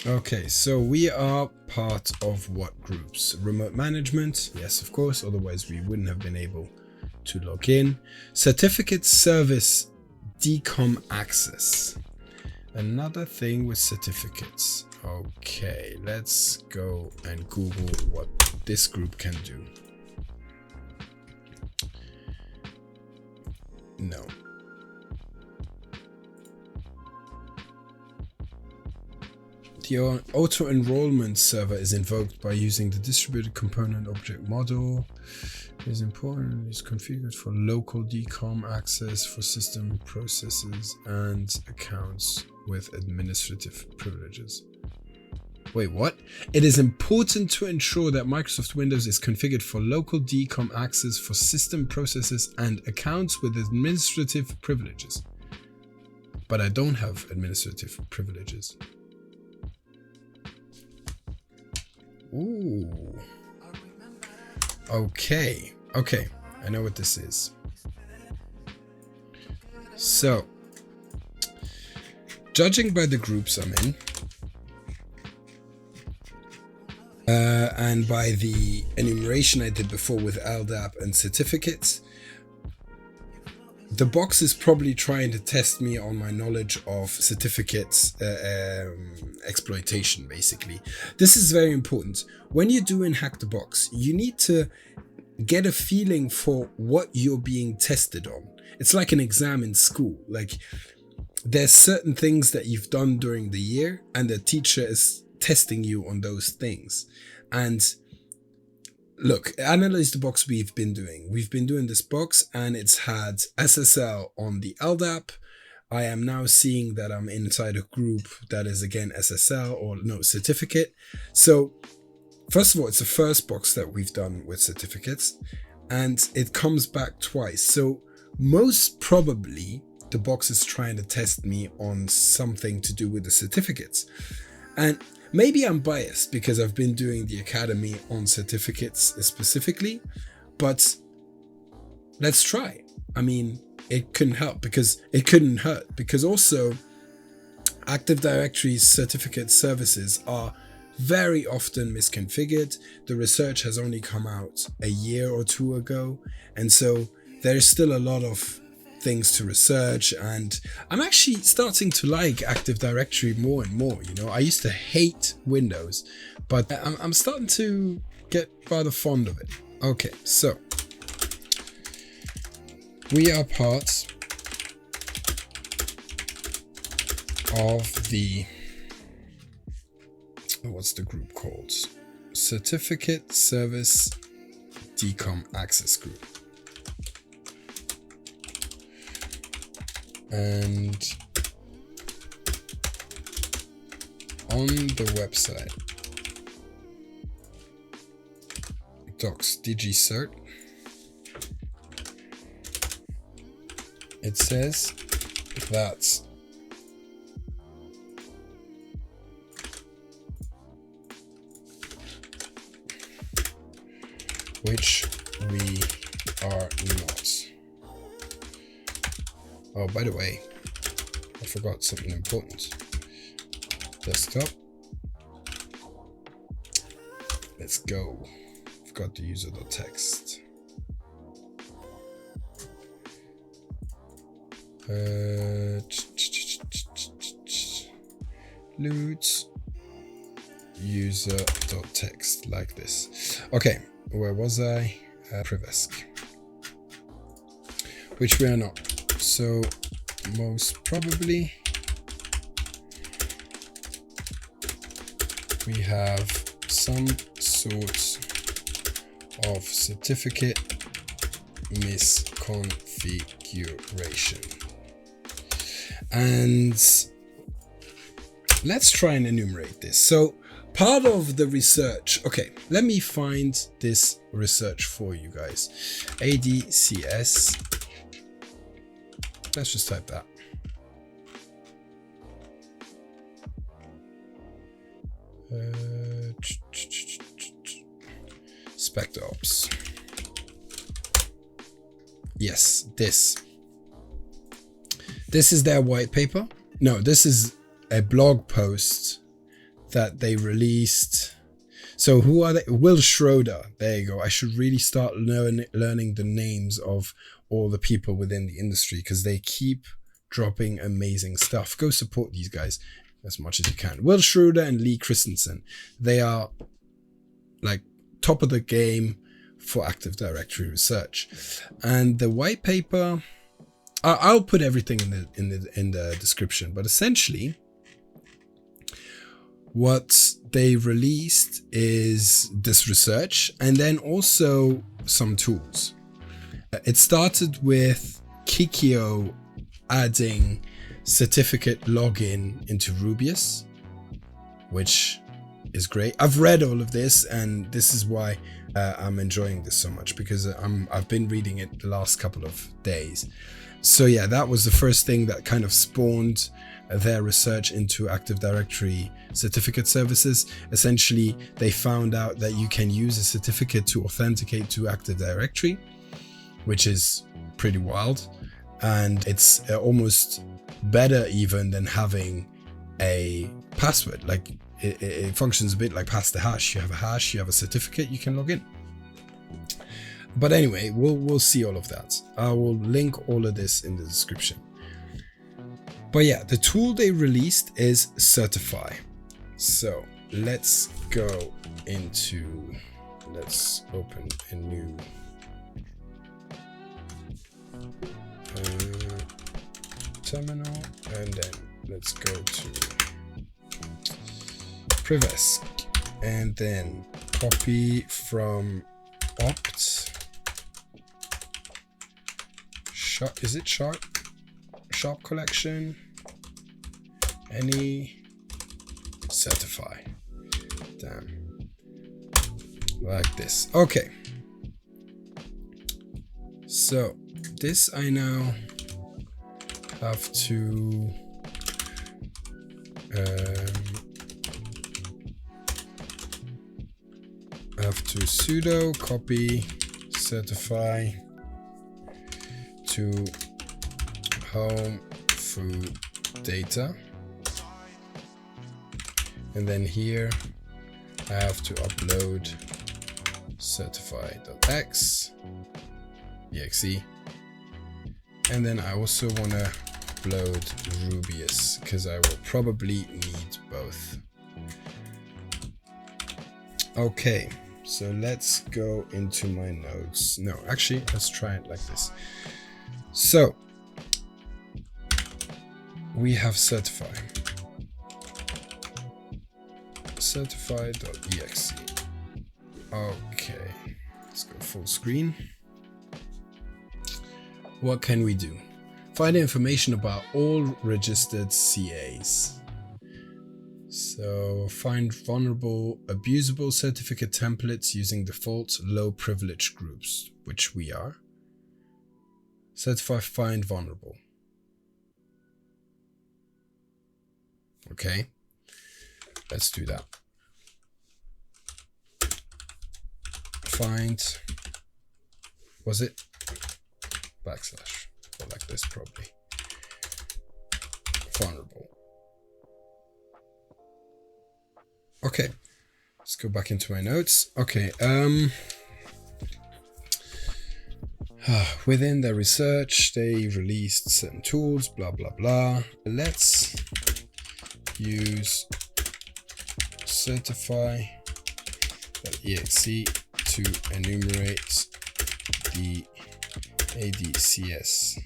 Speaker 1: Okay, so we are part of what groups? Remote management, yes, of course, otherwise we wouldn't have been able to log in. Certificate service DCOM access. Another thing with certificates. Okay, let's go and Google what this group can do. No. The auto-enrollment server is invoked by using the distributed component object model. It is important, it's configured for local DCOM access for system processes and accounts with administrative privileges. Wait, what? It is important to ensure that Microsoft Windows is configured for local DCOM access for system processes and accounts with administrative privileges. But I don't have administrative privileges. Ooh. Okay, I know what this is. So, judging by the groups I'm in, and by the enumeration I did before with LDAP and certificates, the box is probably trying to test me on my knowledge of certificates exploitation, basically. This is very important. When you're doing Hack the Box, you need to get a feeling for what you're being tested on. It's like an exam in school. Like, there's certain things that you've done during the year and the teacher is testing you on those things. And look, analyze the box we've been doing. We've been doing this box and it's had SSL on the LDAP. I am now seeing that I'm inside a group that is again SSL or no certificate. So first of all, it's the first box that we've done with certificates and it comes back twice. So most probably the box is trying to test me on something to do with the certificates. And maybe I'm biased because I've been doing the academy on certificates specifically, but let's try. I mean, it couldn't hurt because also Active Directory's certificate services are very often misconfigured. The research has only come out a year or two ago, and so there's still a lot of things to research, and I'm actually starting to like Active Directory more and more. You know, I used to hate Windows, but I'm starting to get rather fond of it. Okay, so we are part of the, what's the group called? Certificate Service DCOM Access Group. And on the website, docs digicert, it says that which we are not. Oh, by the way, I forgot something important. Desktop. Let's go. I've got the user.text. Loot user.text like this. Okay, where was I? Privesk, which we are not. So most probably we have some sort of certificate misconfiguration. And let's try and enumerate this. So part of the research, okay, let me find this research for you guys. ADCS, let's just type that. SpectOps. Yes, this is their white paper. No, this is a blog post that they released. So who are they? Will Schroeder. There you go. I should really start learning the names of all the people within the industry, because they keep dropping amazing stuff. Go support these guys as much as you can. Will Schroeder and Lee Christensen. They are like top of the game for Active Directory research. And the white paper, I'll put everything in the description, but essentially what they released is this research and then also some tools. It started with Kikyo adding certificate login into Rubius, which is great. I've read all of this, and this is why I'm enjoying this so much, because I've been reading it the last couple of days. So yeah, that was the first thing that kind of spawned their research into Active Directory certificate services. Essentially, they found out that you can use a certificate to authenticate to Active Directory, which is pretty wild. And it's almost better even than having a password. Like it functions a bit like pass the hash. You have a hash, you have a certificate, you can log in. But anyway, we'll see all of that. I will link all of this in the description. But yeah, the tool they released is Certify. So let's go into, let's open a new terminal, and then let's go to Privesk, and then copy from opt. Is it sharp collection? Any certify. Damn. Like this. Okay. So this I now have to sudo copy certify to home food data, and then here I have to upload certify.exe, and then I also want to upload Rubius because I will probably need both. Okay, so let's go into my notes. No, actually, let's try it like this. So we have certify. Certify.exe. Okay, let's go full screen. What can we do? Find information about all registered CAs. So find vulnerable, abusable certificate templates using default low privilege groups, which we are. Certify find vulnerable. Okay, let's do that. Find Was it backslash? Or like this probably. Vulnerable. Okay, let's go back into my notes. Okay, within their research, they released certain tools, blah, blah, blah. Let's use certify.exe to enumerate the ADCS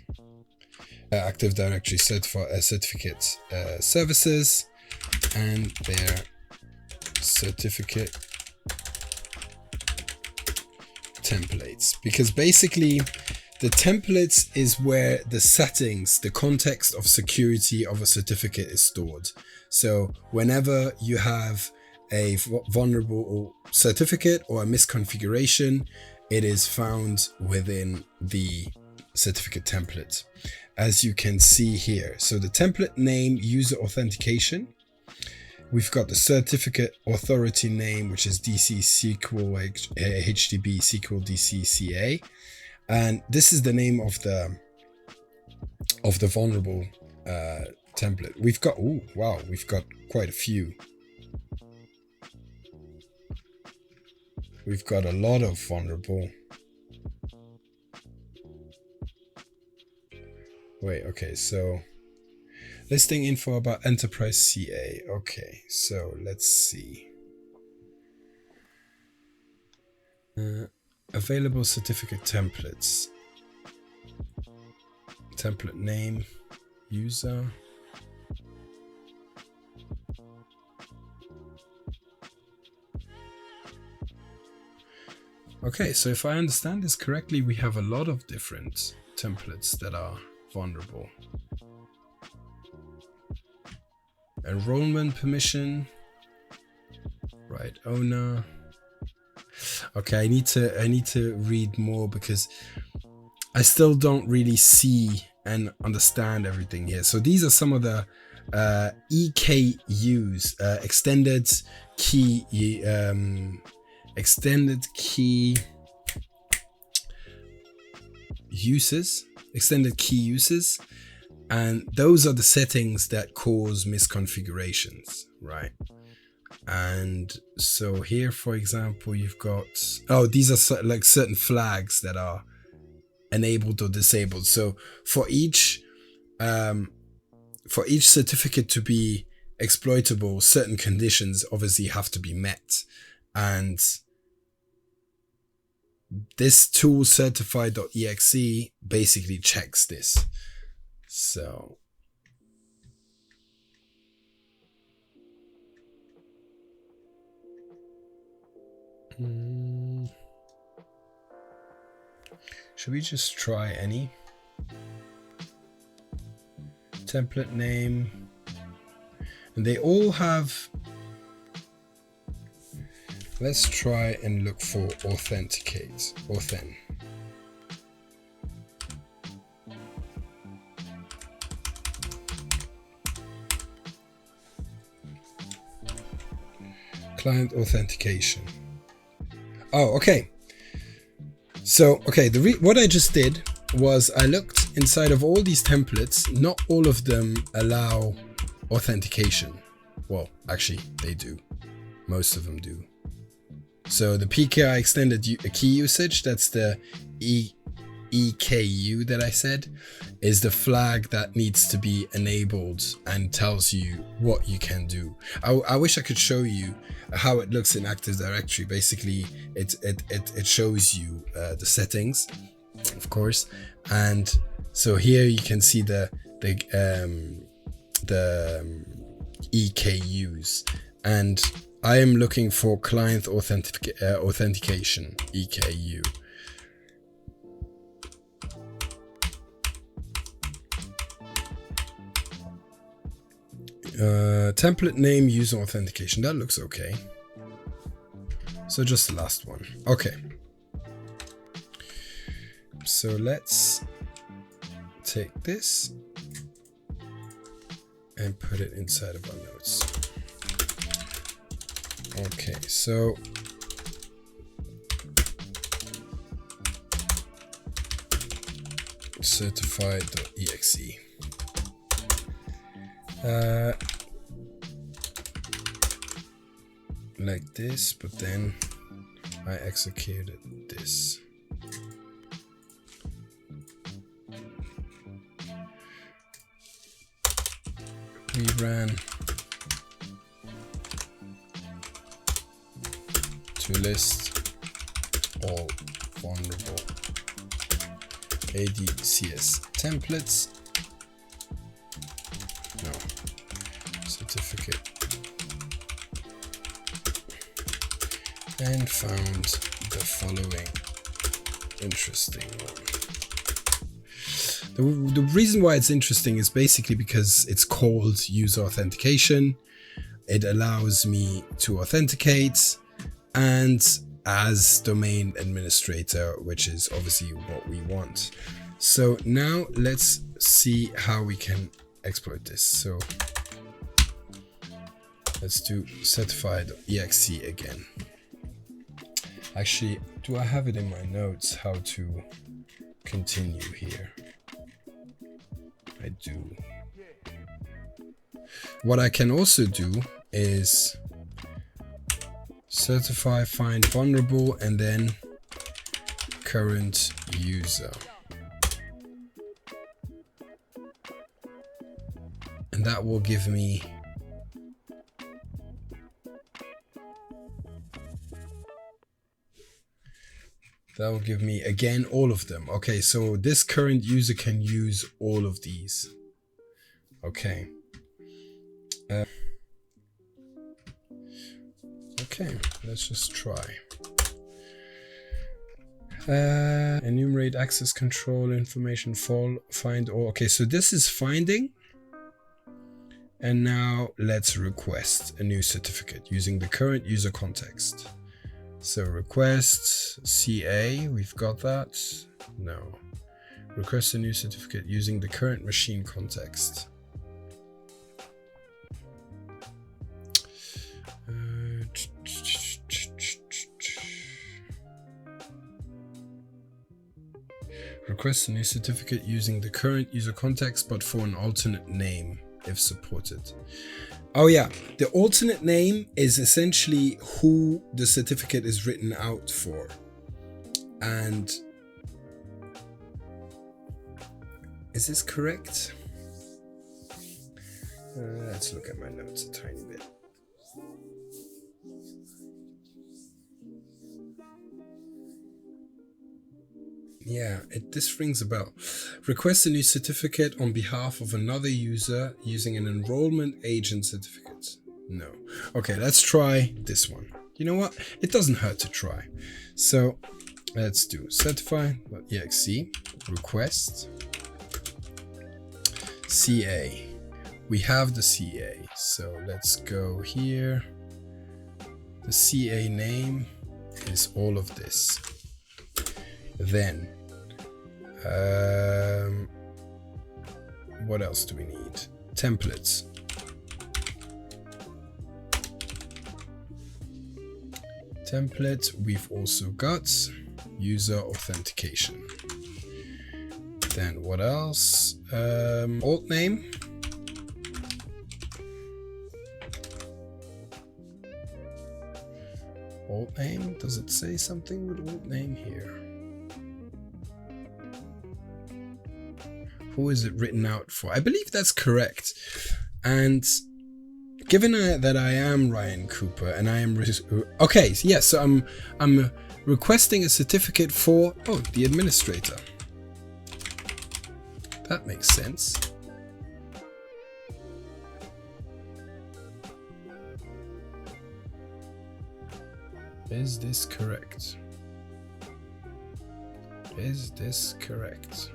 Speaker 1: Active Directory certificate services and their certificate templates, because basically the templates is where the settings, the context of security of a certificate is stored. So whenever you have a vulnerable certificate or a misconfiguration, it is found within the certificate template, as you can see here. So the template name, user authentication. We've got the certificate authority name, which is DC SQL HTTP SQL DCCA, and this is the name of the vulnerable template. We've got we've got quite a few. We've got a lot of vulnerable. Wait, okay, so listing info about enterprise CA. Okay, so let's see. Available certificate templates. Template name, user. Okay, so if I understand this correctly, we have a lot of different templates that are vulnerable. Enrollment permission, right owner. Okay, I need to read more because I still don't really see and understand everything here. So these are some of the EKUs, extended key uses, and those are the settings that cause misconfigurations, right? And so here, for example, you've got, these are like certain flags that are enabled or disabled. So for each certificate to be exploitable, certain conditions obviously have to be met, and this tool certify.exe basically checks this. So should we just try any template name? And they all have, let's try and look for authenticate, client authentication. Oh, okay. So, okay, what I just did was I looked inside of all these templates. Not all of them allow authentication. Well, actually, they do. Most of them do. So the PKI extended key usage, that's the EKU that I said, is the flag that needs to be enabled and tells you what you can do. I wish I could show you how it looks in Active Directory. Basically, it shows you the settings, of course, and so here you can see the EKUs, and I am looking for client authentication, EKU. Template name, user authentication. That looks okay. So just the last one. Okay. So let's take this and put it inside of our notes. Okay, so certify.exe. Like this, but then I executed this. We ran to list all vulnerable ADCS templates. No, certificate. And found the following interesting one. The reason why it's interesting is basically because it's called user authentication. It allows me to authenticate, and as domain administrator, which is obviously what we want. So now let's see how we can exploit this. So let's do certify.exe again. Actually, do I have it in my notes how to continue here? I do. What I can also do is certify find vulnerable and then current user. And that will give me again all of them. Okay, so this current user can use all of these. Okay. Okay, let's just try. Enumerate access control information find all. Okay, so this is finding. And now let's request a new certificate using the current user context. So request CA, we've got that. No. Request a new certificate using the current machine context. Request a new certificate using the current user context, but for an alternate name if supported. Oh yeah, the alternate name is essentially who the certificate is written out for. And is this correct? Let's look at my notes a tiny bit. Yeah, this rings a bell. Request a new certificate on behalf of another user using an enrollment agent certificate. No. Okay, let's try this one. You know what? It doesn't hurt to try. So let's do certify.exe request CA. We have the CA. So let's go here. The CA name is all of this. Then what else do we need? Templates. Template, we've also got user authentication. Then what else? Alt name. Alt name, does it say something with alt name here? Who is it written out for? I believe that's correct. And given that I am Ryan Cooper and I am okay, yes, so I'm requesting a certificate for the administrator. That makes sense. Is this correct? Is this correct?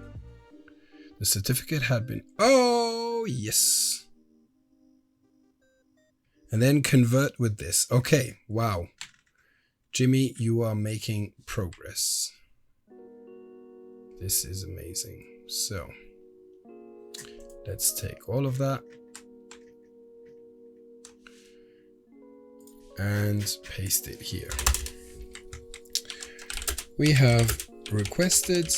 Speaker 1: The certificate had been... Oh, yes. And then convert with this. Okay, wow. Jimmy, you are making progress. This is amazing. So, let's take all of that and paste it here. We have requested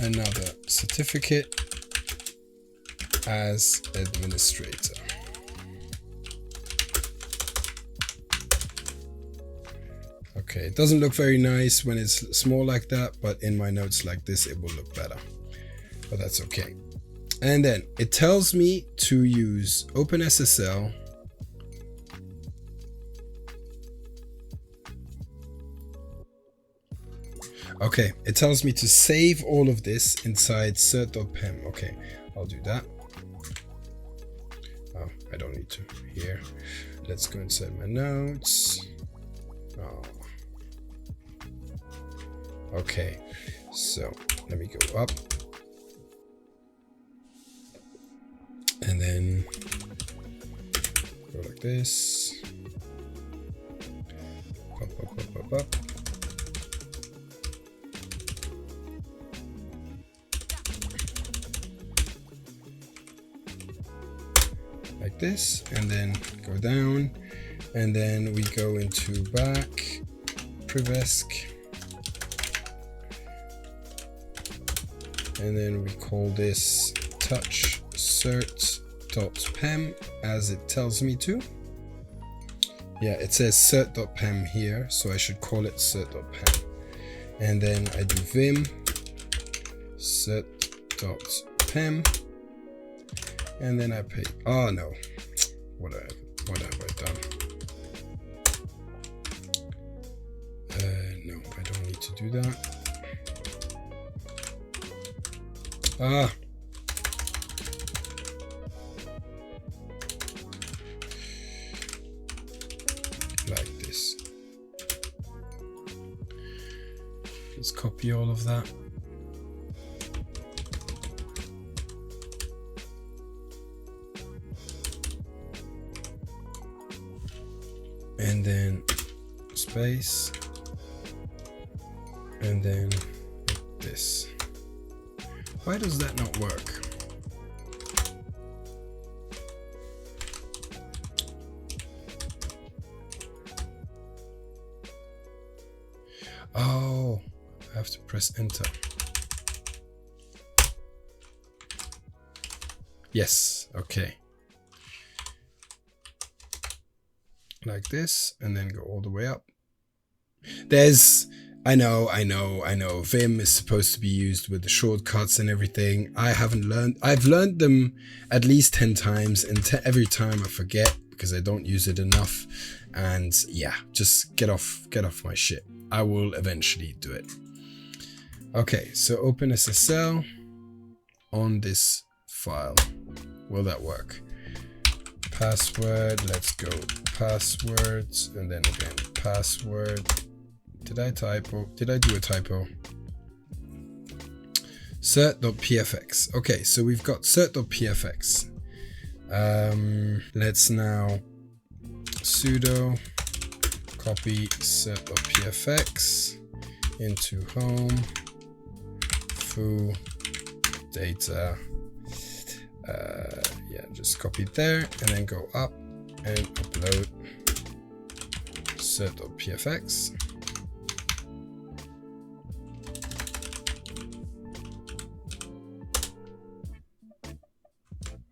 Speaker 1: another certificate as administrator. Okay, it doesn't look very nice when it's small like that, but in my notes like this, it will look better. But that's okay. And then it tells me to use OpenSSL. Okay, it tells me to save all of this inside cert.pem. Okay, I'll do that. Oh, I don't need to here. Let's go inside my notes. Oh. Okay, so let me go up. And then go like this. Up, up, up, up, up. Like this, and then go down, and then we go into back, Privesc, and then we call this touch cert.pem as it tells me to. Yeah, it says cert.pem here, so I should call it cert.pem. And then I do vim cert.pem, and then I pay. Oh no, what have I done? No, I don't need to do that. Ah. Like this. Let's copy all of that. And then space. And then this. Why does that not work? Oh, I have to press enter. Yes, okay. Like this, and then go all the way up. I know, Vim is supposed to be used with the shortcuts and everything. I've learned them at least 10 times, and every time I forget because I don't use it enough. And yeah, just get off my shit. I will eventually do it. Okay, so OpenSSL on this file. Will that work? Password, let's go passwords, and then again password. Did I do a typo? Cert.pfx. Okay, so we've got cert.pfx. Let's now sudo copy cert.pfx into home foo data. Yeah, just copy it there, and then go up and upload cert.pfx.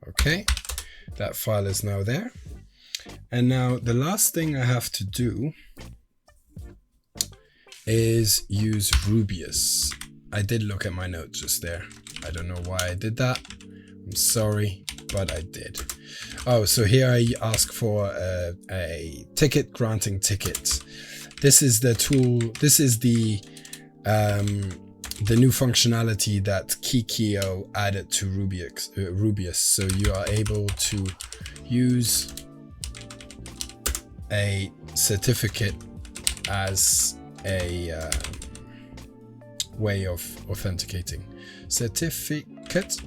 Speaker 1: Okay, that file is now there. And now the last thing I have to do is use Rubius. I did look at my notes just there. I don't know why I did that. I'm sorry, but I did. Oh, so here I ask for a ticket granting ticket. This is the tool. This is the new functionality that Kikio added to Rubius. So you are able to use a certificate as a way of authenticating. Certificate,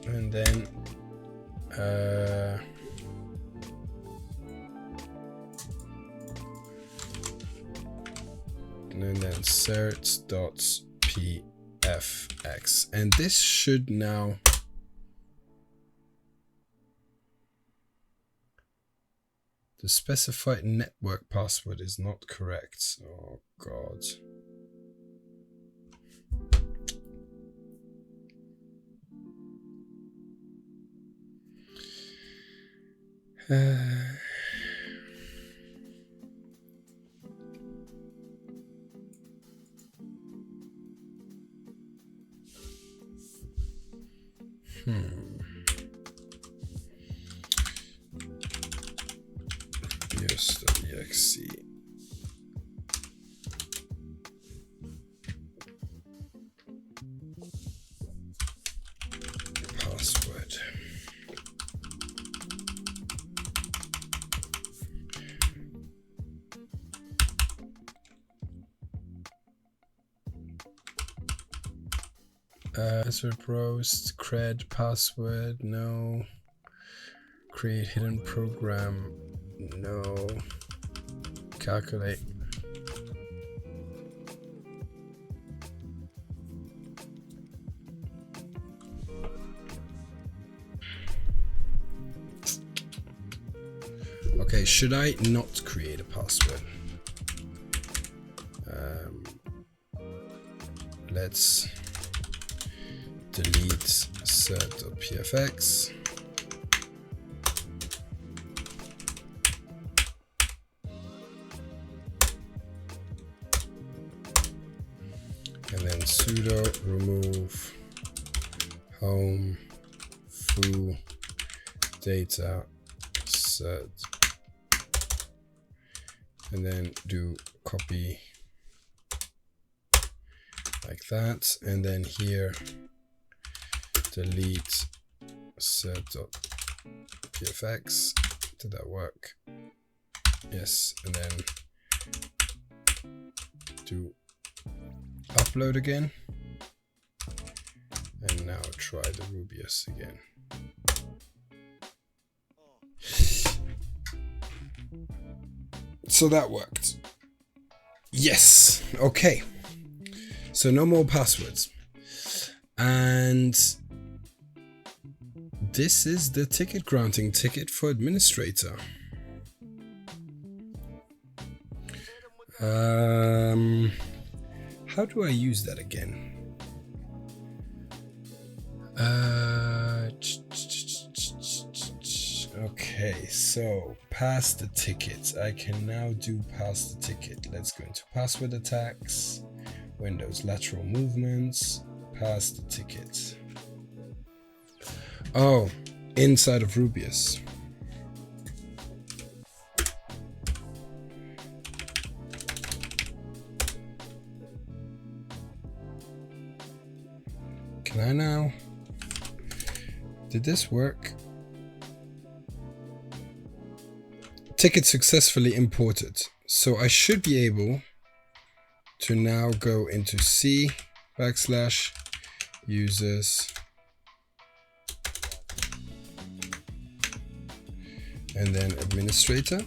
Speaker 1: and then certs.pfx, and this should now the specified network password is not correct. Oh God. Rubius.exe. Password. Password roast, cred, password, no. Create hidden program, no. Calculate. Okay, should I not create a password? Let's delete set.pfx. And then sudo remove home foo data set, and then do copy like that, and then here delete set.pfx. Did that work? Yes, and then do upload again, and now try the Rubius again. So that worked. Yes. Okay. So no more passwords. And this is the ticket granting ticket for administrator. How do I use that again? Okay, so pass the ticket. I can now do pass the ticket. Let's go into password attacks, Windows lateral movements, pass the ticket. Oh, inside of Rubius. Can I now? Did this work? Ticket successfully imported. So I should be able to now go into C / users and then administrator.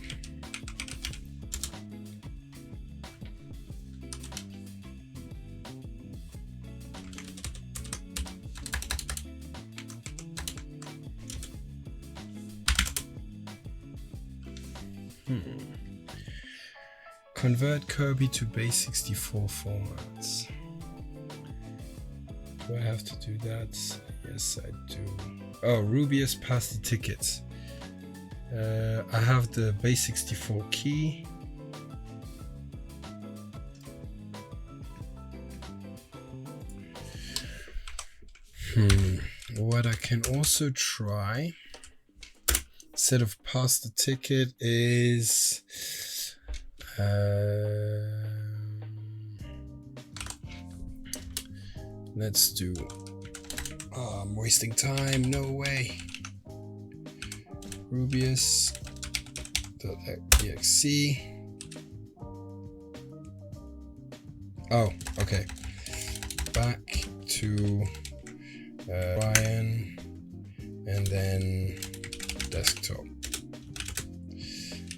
Speaker 1: Convert Kirby to base64 formats. Do I have to do that? Yes, I do. Oh, Rubius passed the ticket. I have the base64 key. What I can also try, instead of pass the ticket, is let's do I'm wasting time, no way. Rubius.exe. Oh, okay. Back to Ryan and then desktop.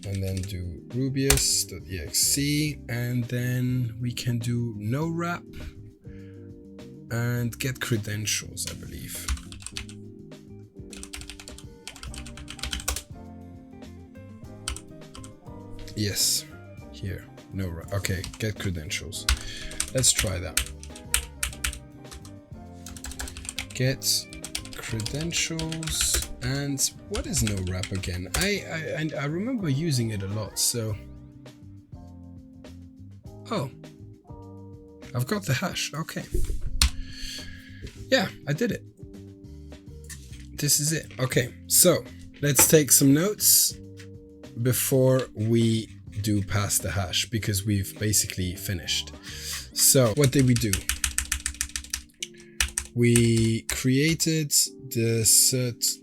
Speaker 1: And then do Rubius.exe, and then we can do no wrap and get credentials, I believe. Yes, here, no wrap. Okay, get credentials. Let's try that. Get credentials, And what is no wrap again? I remember using it a lot, so... Oh. I've got the hash, okay. Yeah, I did it. This is it. Okay, so let's take some notes before we do pass the hash, because we've basically finished. So what did we do? We created the cert.pfx.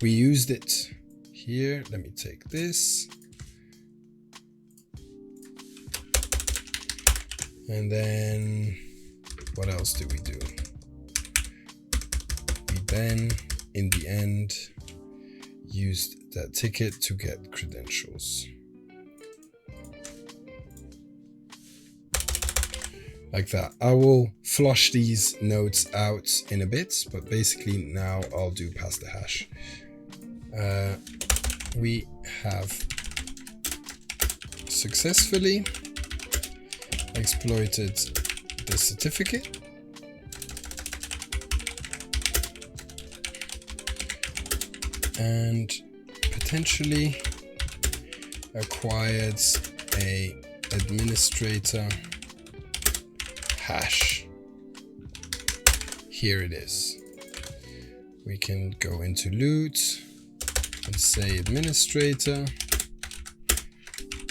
Speaker 1: We used it here. Let me take this. And then what else did we do? We then, in the end, used that ticket to get credentials. Like that. I will flush these nodes out in a bit, but basically now I'll do pass the hash. We have successfully exploited the certificate. And potentially acquired a administrator hash. Here it is. We can go into loot and say administrator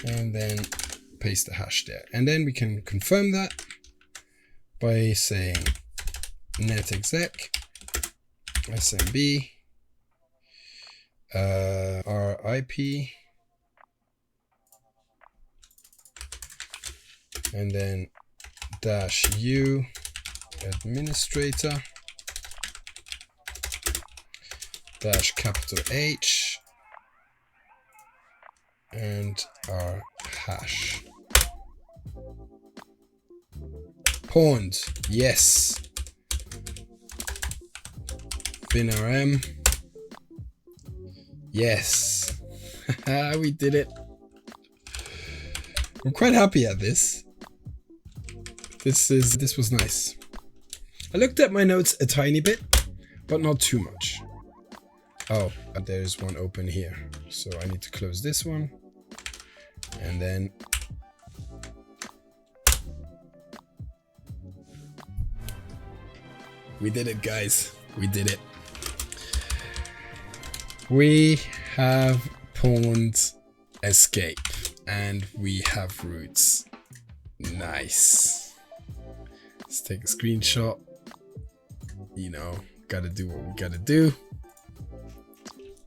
Speaker 1: and then paste the hash there. And then we can confirm that by saying netexec smb our IP and then -u administrator -H and our hash. Pawned, yes. binrm, yes. We did it. I'm quite happy at this. This was nice. I looked at my notes a tiny bit, but not too much. Oh, there's one open here. So I need to close this one. And then we did it, guys. We did it. We have pawned escape and we have roots. Nice. Let's take a screenshot. You know, gotta do what we gotta do.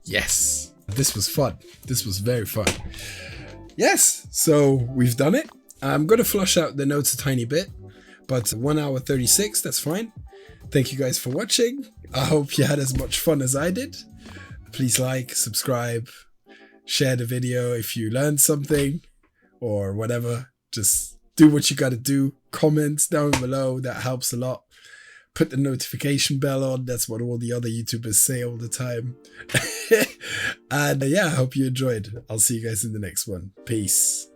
Speaker 1: Yes, this was fun. This was very fun. Yes, so we've done it. I'm gonna flush out the notes a tiny bit, but 1 hour 36, that's fine. Thank you guys for watching. I hope you had as much fun as I did. Please like, subscribe, share the video if you learned something or whatever. Just do what you gotta do. Comment down below, that helps a lot. Put the notification bell on. That's what all the other YouTubers say all the time. And yeah, I hope you enjoyed. I'll see you guys in the next one. Peace.